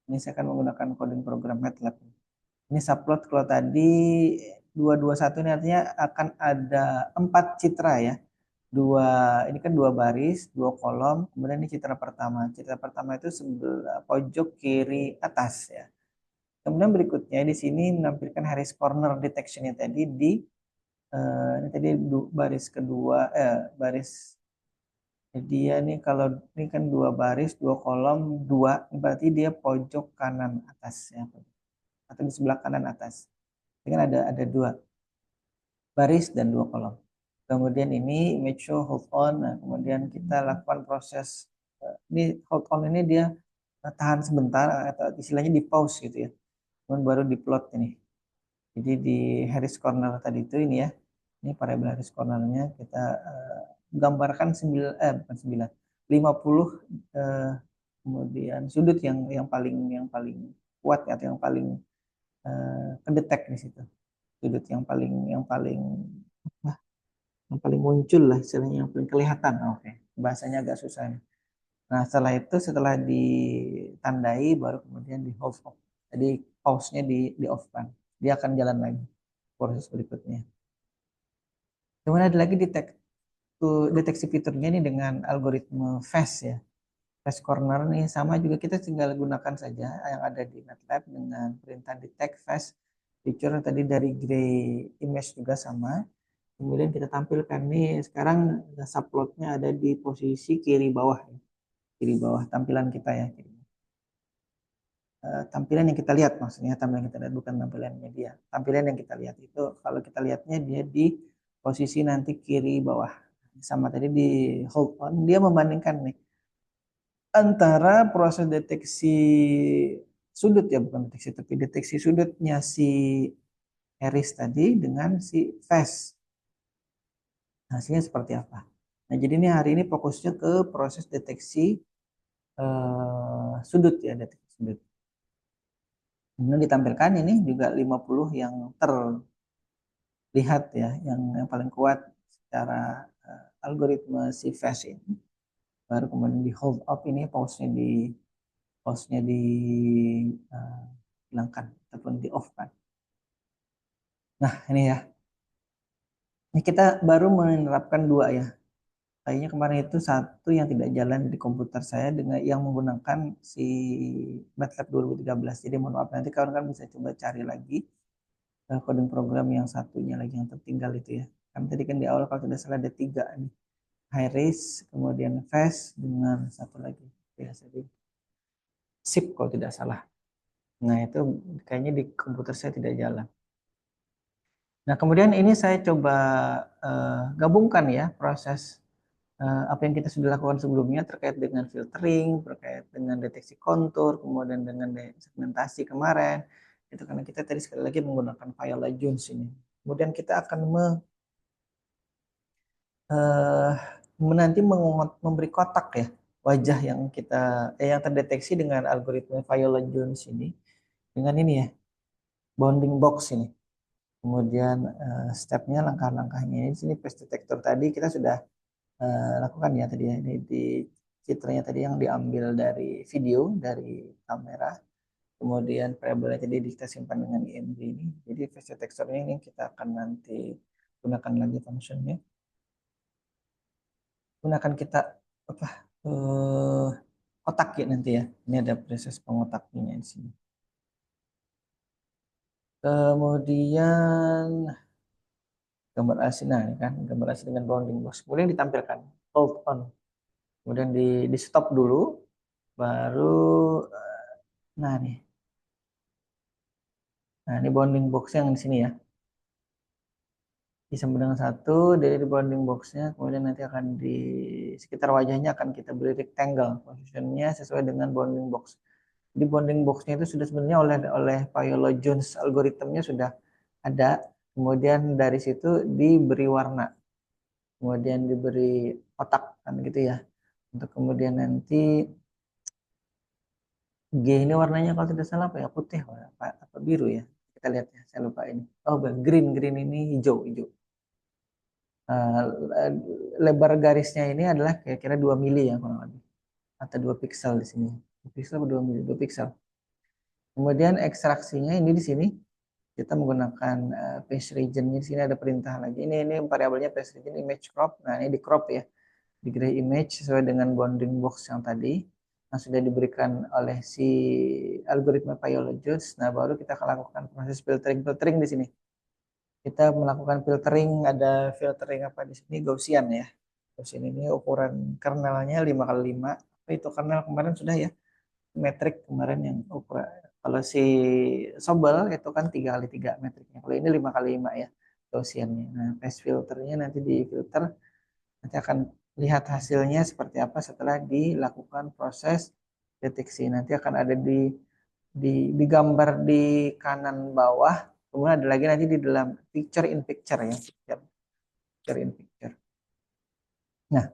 Speaker 1: Ini saya akan menggunakan coding program MATLAB. Ini subplot, kalau tadi 221 ini artinya akan ada 4 citra ya. Ini kan 2 baris, 2 kolom, kemudian ini citra pertama. Citra pertama itu sebelah pojok kiri atas ya. Kemudian berikutnya di sini menampilkan Harris Corner Detection-nya tadi di ini tadi baris kedua baris dia nih, kalau ini kan 2 baris 2 kolom 2, berarti dia pojok kanan atas ya, atau di sebelah kanan atas. Ini kan ada 2 baris dan 2 kolom. Kemudian ini image show hold on. Nah, kemudian kita lakukan proses ini hold on ini dia tahan sebentar atau istilahnya di pause gitu ya. Kemudian baru diplot ini. Jadi di Harris Corner tadi itu ini ya. Ini variabel Harris Cornernya kita gambarkan 9 bukan 9, 50 kemudian sudut yang paling kuat atau yang paling kedetek di situ. Sudut yang paling muncul lah istilahnya, yang paling kelihatan. Oke, bahasanya agak susah nih. Nah, setelah itu, setelah ditandai baru kemudian di hold off. Jadi pause-nya di off kan. Dia akan jalan lagi proses berikutnya. Kemudian ada lagi deteksi fiturnya ini dengan algoritma fast ya. Fast corner nih sama juga, kita tinggal gunakan saja yang ada di MATLAB dengan perintah detect fast feature tadi dari gray image juga sama. Kemudian kita tampilkan nih sekarang subplotnya ada di posisi kiri bawah ya. Kiri bawah tampilan kita ya. Tampilan yang kita lihat, maksudnya tampilan yang kita lihat bukan tampilannya dia. Tampilan yang kita lihat itu kalau kita lihatnya dia di posisi nanti kiri bawah. Sama tadi di hold on, dia membandingkan nih antara proses deteksi sudut ya, bukan deteksi tapi deteksi sudutnya si Harris tadi dengan si Fast. Hasilnya seperti apa? Nah, jadi ini hari ini fokusnya ke proses deteksi sudut ya, deteksi sudut. Kemudian ditampilkan ini juga 50 yang terlihat ya, yang paling kuat secara algoritma si Fast ini. Baru kemudian di hold up ini pause-nya dihilangkan ataupun di off kan. Nah, ini ya. Ini kita baru menerapkan dua ya. Kayaknya kemarin itu satu yang tidak jalan di komputer saya dengan yang menggunakan si MATLAB 2013. Jadi mohon maaf, nanti kawan-kawan bisa coba cari lagi coding program yang satunya lagi yang tertinggal itu ya. Kan tadi kan di awal kalau tidak salah ada tiga nih. High risk, kemudian fast, dengan satu lagi. Ya, jadi SIP kalau tidak salah. Nah, itu kayaknya di komputer saya tidak jalan. Nah, kemudian ini saya coba gabungkan ya proses apa yang kita sudah lakukan sebelumnya terkait dengan filtering, terkait dengan deteksi kontur, kemudian dengan segmentasi kemarin. Itu karena kita tadi sekali lagi menggunakan Viola Jones ini. Kemudian kita akan uh, nanti memberi kotak ya, wajah yang yang terdeteksi dengan algoritma Viola Jones ini dengan ini ya, bounding box ini. Kemudian stepnya, langkah-langkahnya ini di sini paste detector tadi kita sudah lakukan ya tadi ya, ini di citranya tadi yang diambil dari video dari kamera. Kemudian variabelnya tadi kita simpan dengan img ini. Jadi paste detectornya ini kita akan nanti gunakan lagi functionnya. Gunakan kita apa kotak ya nanti ya. Ini ada proses pengotaknya di sini. Kemudian gambar asli, nah ini kan gambar asli dengan bounding box. Kemudian ditampilkan hold on. Kemudian di stop dulu, baru nah nih. Nah, ini bounding box yang di sini ya. Disambung dengan satu dari bounding boxnya, kemudian nanti akan di sekitar wajahnya akan kita beri rectangle, positionnya sesuai dengan bounding box. Di bounding boxnya itu sudah sebenarnya oleh Viola Jones algoritmnya sudah ada. Kemudian dari situ diberi warna, kemudian diberi kotak kan gitu ya. Untuk kemudian nanti G ini warnanya kalau tidak salah apa ya, putih apa biru ya. Kita lihat ya, saya lupa ini. Oh, green ini hijau. Uh, Lebar garisnya ini adalah kira-kira 2 mili ya kurang lebih, atau 2 piksel di sini. 2 piksel atau 2 mili, 2 piksel. Kemudian ekstraksinya ini di sini kita menggunakan face region. Di sini ada perintah lagi. Ini variabelnya face region image crop. Nah, ini di crop ya. Di gray image sesuai dengan bounding box yang tadi yang sudah diberikan oleh si algoritma Viola Jones. Nah, baru kita akan lakukan proses filtering di sini. Kita melakukan filtering, ada filtering apa di sini, Gaussian ya. Gaussian ini ukuran kernelnya 5x5. Itu kernel kemarin sudah ya, metrik kemarin yang ukuran. Kalau si Sobel itu kan 3x3 metriknya. Kalau ini 5x5 ya Gaussiannya. Nah, phase filternya nanti di filter, nanti akan lihat hasilnya seperti apa setelah dilakukan proses deteksi. Nanti akan ada digambar di kanan bawah. Kemudian ada lagi nanti di dalam picture in picture ya, picture in picture. Nah,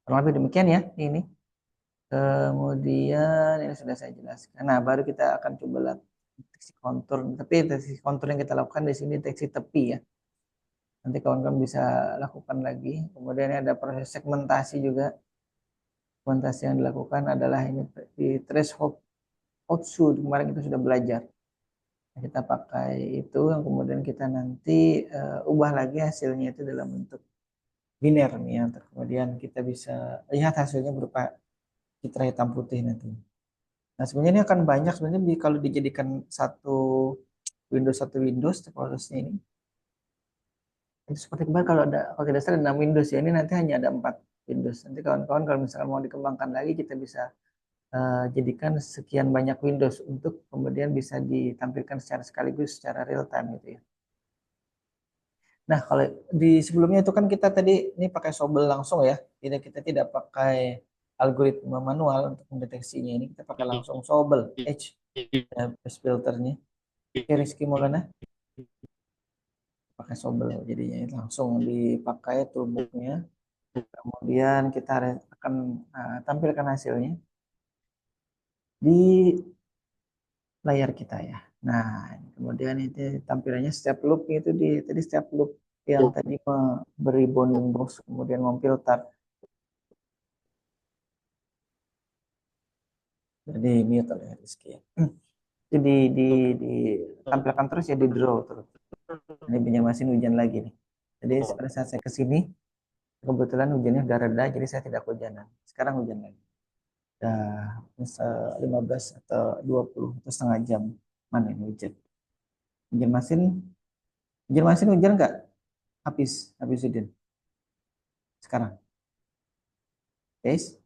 Speaker 1: kurang lebih demikian ya ini. Kemudian ini sudah saya jelaskan. Nah, baru kita akan coba lihat deteksi kontur. Tapi deteksi kontur yang kita lakukan di sini deteksi tepi ya. Nanti kawan-kawan bisa lakukan lagi. Kemudian ada proses segmentasi juga. Segmentasi yang dilakukan adalah ini di threshold output. Kemarin kita sudah belajar. Nah, kita pakai itu yang kemudian kita nanti ubah lagi hasilnya itu dalam bentuk biner nih ya. Kemudian kita bisa lihat hasilnya berupa citra hitam putih nanti. Nah, sebenarnya ini akan banyak sebenarnya kalau dijadikan satu Windows prosesnya ini. Itu seperti kemarin kalau tidak salah ada 6 Windows ya, ini nanti hanya ada 4 Windows. Nanti kawan-kawan kalau misalkan mau dikembangkan lagi kita bisa jadikan sekian banyak Windows untuk kemudian bisa ditampilkan secara sekaligus secara real time gitu ya. Nah, kalau di sebelumnya itu kan kita tadi ini pakai Sobel langsung ya. Kita tidak pakai algoritma manual untuk mendeteksinya. Ini kita pakai langsung Sobel Edge best filternya. Oke, Rizky Maulana pakai Sobel jadinya langsung dipakai toolbooknya. Kemudian kita akan tampilkan hasilnya di layar kita ya. Nah, kemudian itu tampilannya setiap loop itu tadi setiap loop yang tadi memberi bounding box kemudian memfilter. Jadi mute oleh Rizky ya. Itu ditampilkan terus ya di draw terus. Ini Banjarmasin hujan lagi nih. Jadi pada saat saya kesini kebetulan hujannya udah reda jadi saya tidak hujanan. Sekarang hujan lagi. Udah 15 atau 20 atau setengah jam mana ini hujan. Banjarmasin Banjarmasin hujan nggak? Habis hujan sekarang. Guys,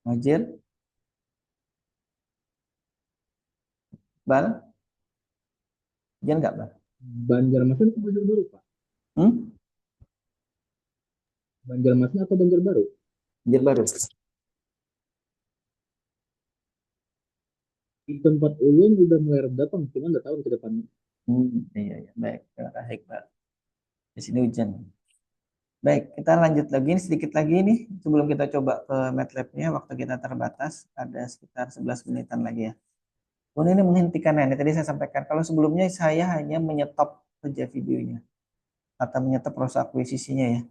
Speaker 1: Majir, Bal, hujan nggak Bal?
Speaker 2: Banjarmasin atau Banjarbaru, Pak?
Speaker 1: Hmm?
Speaker 2: Banjarmasin atau Banjarbaru?
Speaker 1: Banjir baru.
Speaker 2: Di tempat ulun udah mulai reda, Bang. Cuma nggak tahu ke depannya.
Speaker 1: Iya, iya, baik. Terima kasih, Pak. Di sini hujan. Baik, kita lanjut lagi ini sedikit lagi nih sebelum kita coba ke MATLAB-nya. Waktu kita terbatas, ada sekitar 11 menitan lagi ya. Kemudian ini menghentikannya. Ini tadi saya sampaikan. Kalau sebelumnya saya hanya menyetop saja videonya atau menyetop proses akuisisinya ya.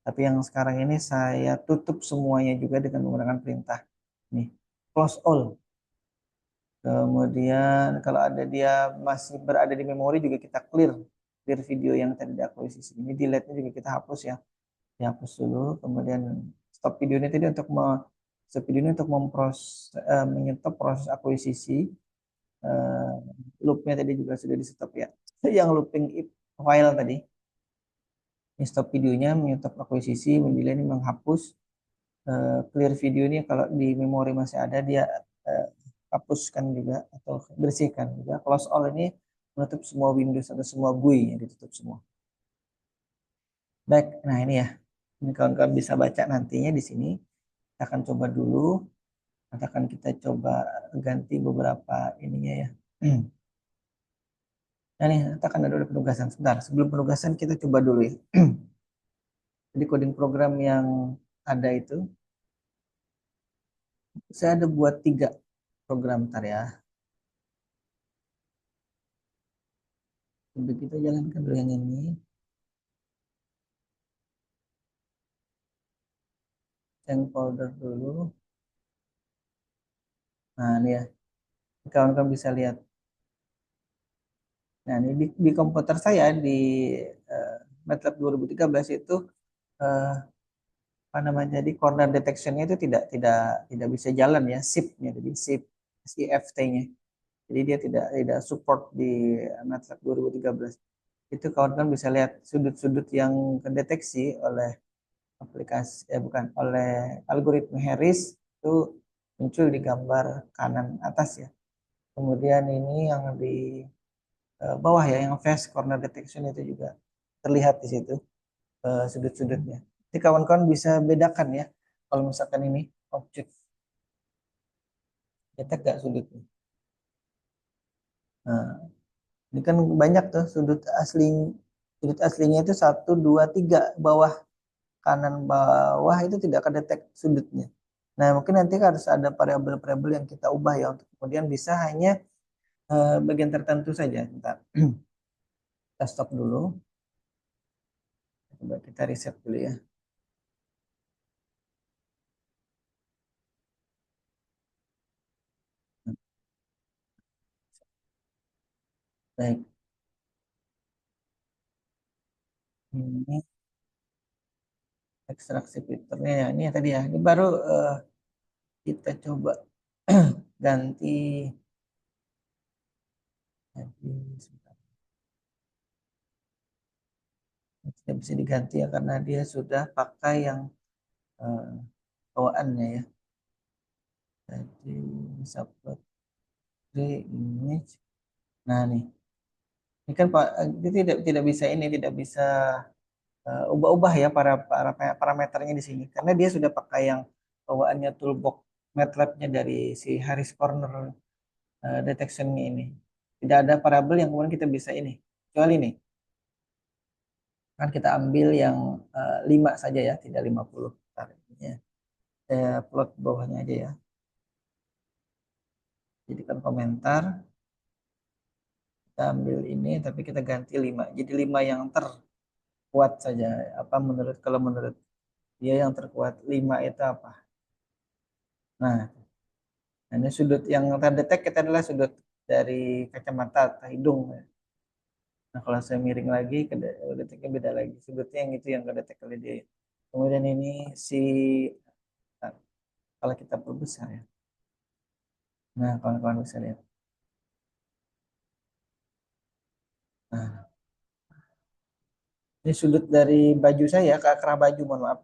Speaker 1: Tapi yang sekarang ini saya tutup semuanya juga dengan menggunakan perintah. Nih, close all. Kemudian kalau ada dia masih berada di memori juga kita clear video yang tadi diakuisisi. Ini delete-nya juga kita hapus ya. Dihapus dulu. Kemudian stop video ini tadi untuk stop video ini untuk menyetop proses akuisisi. Eh, Loopnya tadi juga sudah di stop ya. Yang looping file tadi. Ini stop videonya, menyetop akuisisi, mendelete ini menghapus. Clear video ini kalau di memori masih ada dia eh, hapuskan juga atau bersihkan juga. Close all ini menutup semua Windows atau semua GUI yang ditutup semua. Baik, nah ini ya. Ini kawan-kawan bisa baca nantinya di sini. Kita akan coba dulu. Nanti akan kita coba ganti beberapa ininya ya. Nah ini nanti akan ada penugasan. Sebentar, sebelum penugasan kita coba dulu ya. Jadi coding program yang ada itu, saya ada buat 3 program ntar ya. Untuk kita jalankan dulu yang ini. Change folder dulu. Nah ini ya, kawan-kawan bisa lihat. Nah ini di komputer saya di uh, MATLAB 2013 itu eh, apa namanya, jadi corner detection-nya itu tidak bisa jalan ya, SIP-nya, jadi SIP SIFT-nya. Jadi dia tidak support di MATLAB 2013. Itu kawan-kawan bisa lihat sudut-sudut yang terdeteksi oleh bukan oleh algoritma Harris itu muncul di gambar kanan atas ya. Kemudian ini yang di bawah ya, yang face corner detection itu juga terlihat di situ sudut-sudutnya. Jadi kawan-kawan bisa bedakan ya kalau misalkan ini objek detek gak sudutnya. Nah, ini kan banyak tuh sudut aslinya itu 1, 2, 3 bawah, kanan bawah itu tidak kedetek sudutnya. Nah, mungkin nanti harus ada variabel-variabel yang kita ubah ya untuk kemudian bisa hanya bagian tertentu saja. Bentar. Kita stop dulu. Coba kita reset dulu ya. Baik. Ini ekstraksi filternya ya. Ini ya tadi ya. Ini baru kita coba ganti. Jadi, sebentar. Tidak bisa diganti ya karena dia sudah pakai yang eh, bawaannya ya. Jadi subplot image. Nah nih, ini kan Pak, ini tidak bisa ini tidak bisa ubah-ubah ya para parameternya di sini karena dia sudah pakai yang bawaannya toolbox MATLAB-nya dari si Harris Corner detection-nya ini. Tidak ada variabel yang kemudian kita bisa ini. Kecuali nih, kan kita ambil yang 5 saja ya, tidak 50. Bentar, ini ya. Saya plot bawahnya aja ya. Jadikan komentar, kita ambil ini tapi kita ganti 5. Jadi 5 yang terkuat saja. Apa menurut kalau menurut dia yang terkuat 5 itu apa? Nah, ini sudut yang terdetek kita adalah sudut dari kacamata atau hidung. Nah, kalau saya miring lagi, deteknya beda lagi. Sudutnya yang itu yang kedetek oleh dia. Kemudian ini si, nah, kalau kita perbesar ya. Nah, kawan-kawan bisa lihat. Nah, ini sudut dari baju saya ke kerah baju, mohon maaf.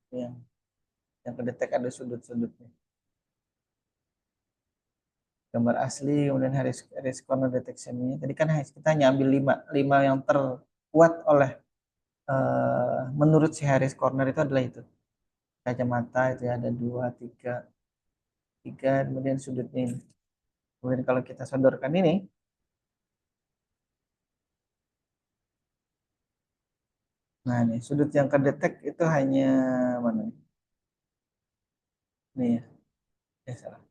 Speaker 1: Yang kedetek ada sudut-sudutnya. Gambar asli, kemudian Harris corner detection ini. Tadi kan kita hanya ambil 5, 5 yang terkuat oleh menurut si Harris corner itu adalah itu. Kacamata itu ya, ada 2, 3, 3, kemudian sudutnya ini. Kemudian kalau kita sodorkan ini, nah nih sudut yang kedetek itu hanya mana nih? Nih ya, salah.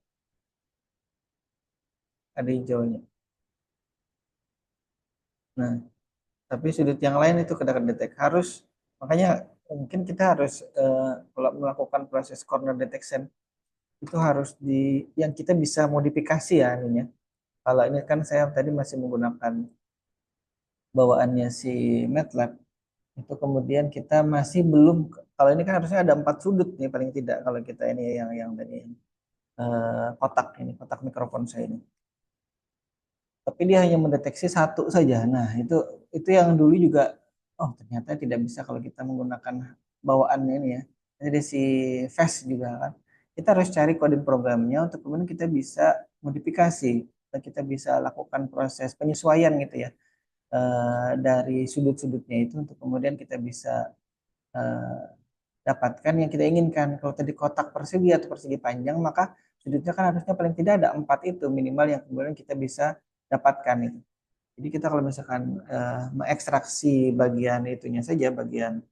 Speaker 1: Ada hijaunya. Nah, tapi sudut yang lain itu kedetek harus, makanya mungkin kita harus kalau melakukan proses corner detection itu harus di yang kita bisa modifikasi ya ininya. Kalau ini kan saya tadi masih menggunakan bawaannya si MATLAB itu kemudian kita masih belum, kalau ini kan harusnya ada 4 sudut nih paling tidak kalau kita ini yang tadi kotak ini kotak mikrofon saya ini, tapi dia hanya mendeteksi satu saja. Nah itu yang dulu juga, oh ternyata tidak bisa kalau kita menggunakan bawaannya ini ya. Jadi si fast juga kan kita harus cari coding programnya untuk kemudian kita bisa modifikasi dan kita bisa lakukan proses penyesuaian gitu ya dari sudut-sudutnya itu untuk kemudian kita bisa eh, dapatkan yang kita inginkan. Kalau tadi kotak persegi atau persegi panjang, maka sudutnya kan harusnya paling tidak ada 4 itu minimal yang kemudian kita bisa dapatkan itu. Jadi kita kalau misalkan mengekstraksi bagian itunya saja, bagian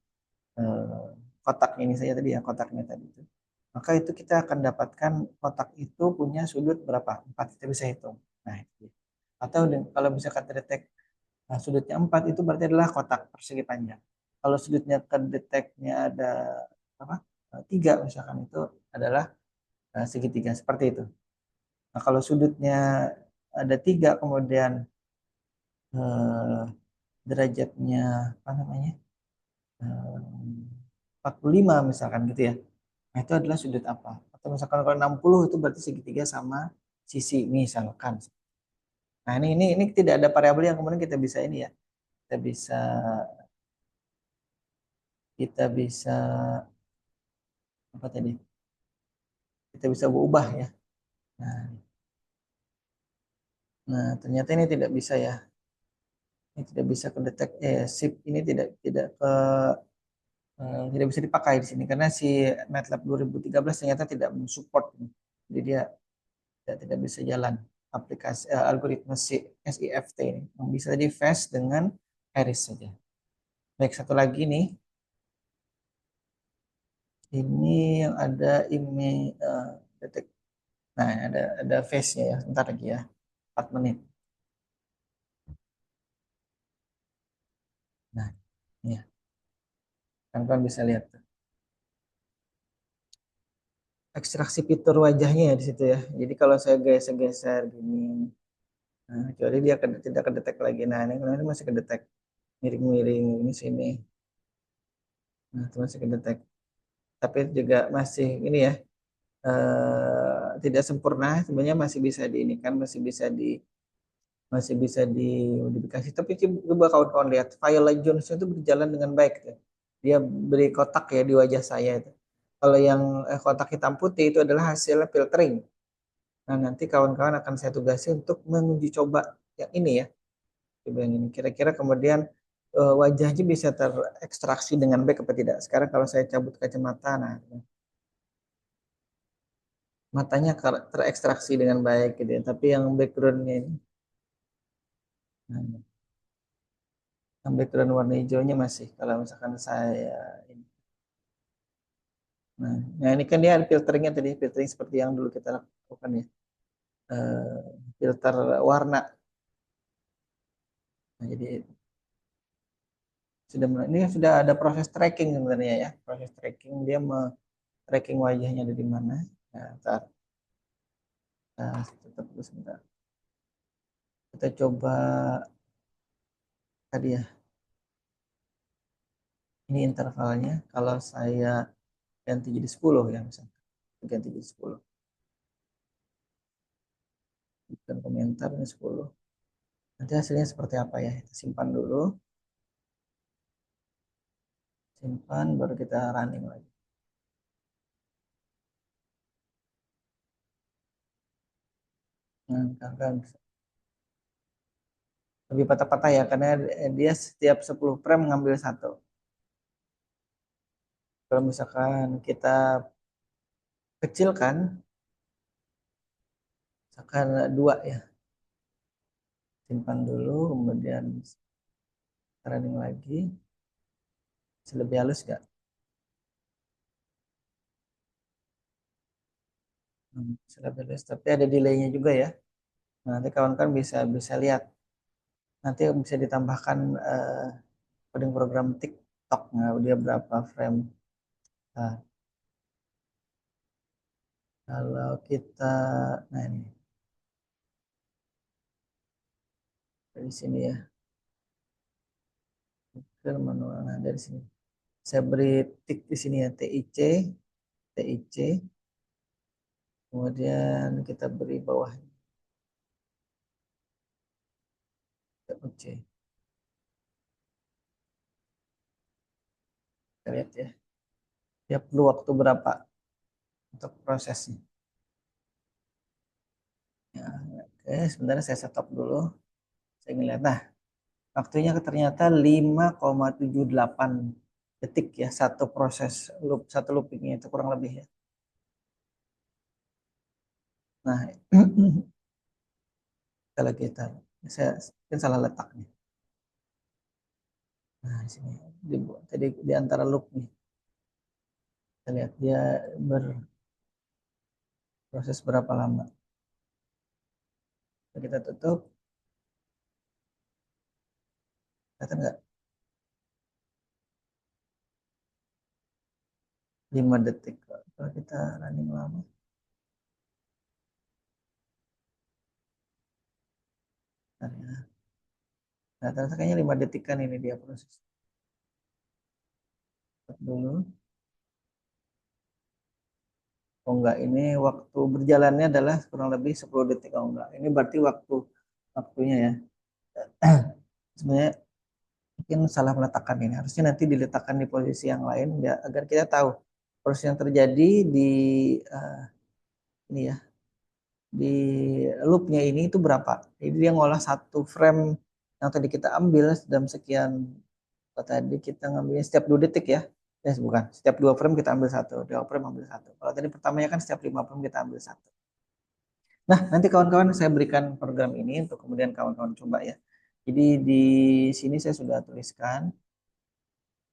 Speaker 1: eh, kotaknya ini saja tadi ya, kotaknya tadi itu. Maka itu kita akan dapatkan kotak itu punya sudut berapa? 4, kita bisa hitung. Nah, itu. Atau kalau misalkan terdetek sudutnya 4 itu berarti adalah kotak persegi panjang. Kalau sudutnya terdeteknya ada apa? 3 misalkan itu adalah segitiga seperti itu. Nah, kalau sudutnya ada 3 kemudian eh, derajatnya apa namanya? 45 misalkan gitu ya. Nah, itu adalah sudut apa? Atau misalkan kalau 60 itu berarti segitiga sama sisi misalkan. Nah, ini tidak ada variabel yang kemudian kita bisa ini ya. Kita bisa apa tadi? Kita bisa berubah ya. Nah, ternyata ini tidak bisa ya. Ini tidak bisa kedetek shift ini tidak bisa dipakai di sini karena si MATLAB 2013 ternyata tidak mensupport ini. Jadi dia tidak bisa jalan aplikasi algoritma SIFT ini. Yang bisa di fast dengan Harris saja. Baik, satu lagi nih. Ini yang ada image detek. Nah, ada face-nya ya. Bentar lagi ya. 4 menit. Nah, ini ya. Kan bisa lihat tuh. Ekstraksi fitur wajahnya ya di situ ya. Jadi kalau saya geser-geser gini, nah, kecuali dia tidak kedetek lagi. Nah, ini masih kedetek. Miring-miring ini sini. Nah, itu masih kedetek. Tapi juga masih ini ya, tidak sempurna. Sebenarnya masih bisa di ini kan, masih bisa dimodifikasi. Tapi coba kawan-kawan lihat, Viola Jones itu berjalan dengan baik tuh. Dia beri kotak ya di wajah saya itu. Kalau yang kotak hitam putih itu adalah hasil filtering. Nah, nanti kawan-kawan akan saya tugasi untuk menguji coba yang ini ya. Coba yang ini. Kira-kira kemudian wajahnya bisa terekstraksi dengan baik apa tidak. Sekarang kalau saya cabut kacamata, nah matanya terekstraksi dengan baik gitu ya. Tapi yang backgroundnya ini, nah, yang background warna hijaunya masih. Kalau misalkan saya ini. Nah, ini kan dia ada filteringnya tadi, filtering seperti yang dulu kita lakukan ya. Eh, Filter warna. Nah, jadi ini sudah ada proses tracking sebenarnya ya. Proses tracking dia tracking wajahnya ada di mana. Nah, ntar, tetap terus sebentar. Kita coba tadi ya. Ini intervalnya. Kalau saya ganti jadi 10 ya misalnya. Ganti jadi 10. Bukan komentar ini 10. Nanti hasilnya seperti apa ya? Kita simpan dulu. Simpan baru kita running lagi. Nah, kan lebih patah-patah ya karena dia setiap 10 frame ngambil satu. Kalau misalkan kita kecilkan, misalkan dua ya, simpan dulu, kemudian running lagi, lebih halus nggak? Lebih halus, tapi ada delaynya juga ya. Nah, nanti kawan-kawan bisa bisa lihat. Nanti bisa ditambahkan coding program TikTok. Nah, dia berapa frame? Nah, kalau kita, nah ini dari sini ya, ke manual. Nah, dari sini. Saya beri tik di sini ya, TIC, TIC. Kemudian kita beri bawahnya TUC. Kita lihat ya. Dia perlu waktu berapa untuk prosesnya. Ya, oke, sebenarnya saya stop dulu. Saya ngeliat. Nah, waktunya ternyata 5,78 detik ya satu proses satu loopingnya itu kurang lebih ya. Nah, kalau kita saya mungkin salah letak nih. Nah, di sini tadi di antara loop nih. Kita lihat dia berproses berapa lama. Kita tutup, kelihatan nggak? 5 detik. Kalau kita running lama, nah, ya. Nah, ternyata kayaknya 5 detik kan ini dia proses. Stop dulu. Oh enggak, ini waktu berjalannya adalah kurang lebih 10 detik. Oh enggak, ini berarti waktunya ya. Sebenarnya mungkin salah meletakkan ini. Harusnya nanti diletakkan di posisi yang lain ya, agar kita tahu proses yang terjadi di eh, ini ya, di loopnya ini itu berapa. Jadi dia ngolah satu frame yang tadi kita ambil dalam sekian, tadi kita ngambilnya setiap 2 detik ya. Bukan, setiap 2 frame kita ambil satu, 2 frame ambil satu. Kalau tadi pertamanya kan setiap 5 frame kita ambil satu. Nah, nanti kawan-kawan saya berikan program ini untuk kemudian kawan-kawan coba ya. Jadi di sini saya sudah tuliskan.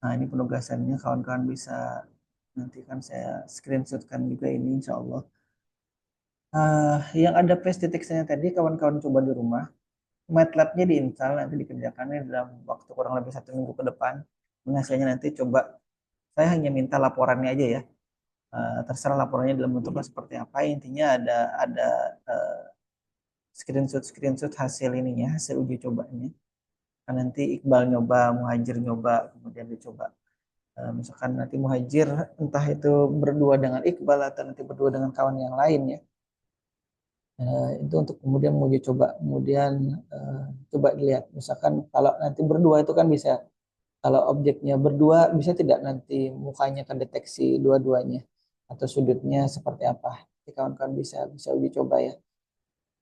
Speaker 1: Nah, ini penugasannya kawan-kawan bisa Nanti kan saya screenshotkan juga ini insya Allah. Yang ada PSTTX-nya tadi kawan-kawan coba di rumah. MATLAB-nya diinstal nanti dikerjakannya dalam waktu kurang lebih 1 minggu ke depan. Hasilnya nanti coba, saya hanya minta laporannya aja ya. Terserah laporannya dalam bentuknya seperti apa. Intinya ada screenshot screenshot hasil ininya, hasil uji cobanya. Kan nanti Iqbal nyoba, Muhajir nyoba, kemudian dicoba. Misalkan nanti Muhajir entah itu berdua dengan Iqbal atau nanti berdua dengan kawan yang lain ya. Itu untuk kemudian mau coba, kemudian coba dilihat. Misalkan kalau nanti berdua itu kan bisa, kalau objeknya berdua bisa tidak nanti mukanya terdeteksi dua-duanya atau sudutnya seperti apa. Jadi kawan-kawan bisa bisa uji coba ya.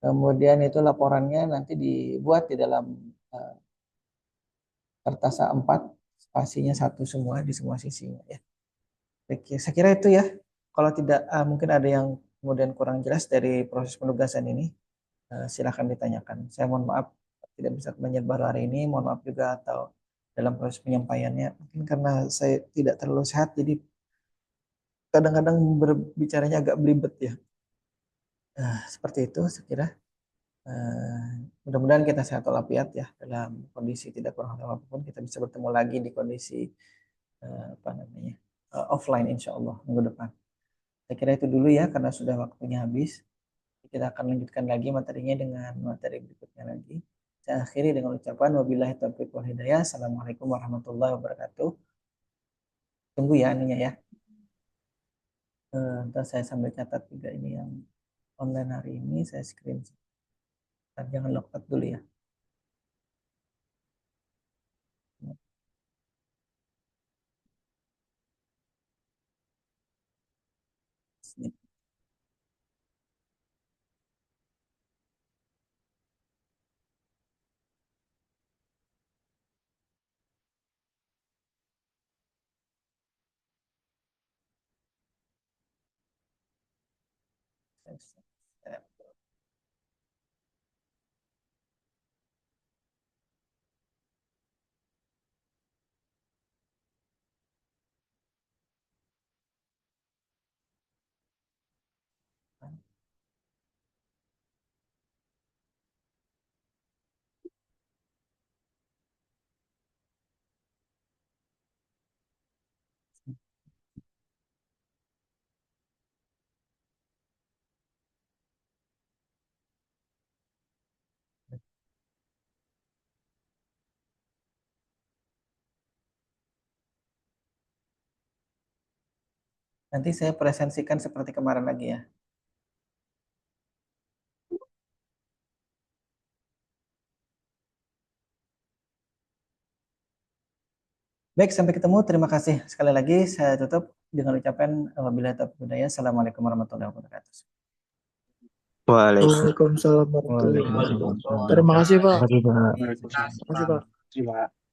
Speaker 1: Kemudian itu laporannya nanti dibuat di dalam uh, kertas A4, spasinya satu semua di semua sisinya ya. Oke, saya kira itu ya. Kalau tidak mungkin ada yang kemudian kurang jelas dari proses penugasan ini, silakan ditanyakan. Saya mohon maaf tidak bisa banyak baru hari ini. Mohon maaf juga atau dalam proses penyampaiannya. Mungkin karena saya tidak terlalu sehat, jadi kadang-kadang berbicaranya agak belibet ya. Seperti itu saya kira. Eh, Mudah-mudahan kita sehat walafiat ya dalam kondisi tidak kurang atau apapun, kita bisa bertemu lagi di kondisi apa namanya offline insya Allah minggu depan. Saya kira itu dulu ya karena sudah waktunya habis. Kita akan lanjutkan lagi materinya dengan materi berikutnya lagi. Saya akhiri dengan ucapan wabillahi taufiq wal hidayah. Assalamualaikum warahmatullahi wabarakatuh. Tunggu ya anunya ya. Ntar saya sambil catat juga ini yang online hari ini saya screen. Jangan login dulu ya. Nanti saya presentasikan seperti kemarin lagi ya. Baik, sampai ketemu. Terima kasih. Sekali lagi saya tutup dengan ucapan wabillahi taufiq wal hidayah. Assalamualaikum warahmatullahi wabarakatuh.
Speaker 2: Waalaikumsalam.
Speaker 3: Waalaikumsalam warahmatullahi wabarakatuh.
Speaker 1: Waalaikumsalam.
Speaker 3: Terima kasih Pak.
Speaker 2: Terima kasih, Pak.
Speaker 1: Iya,
Speaker 3: Terima kasih Pak.
Speaker 2: Terima kasih, Pak.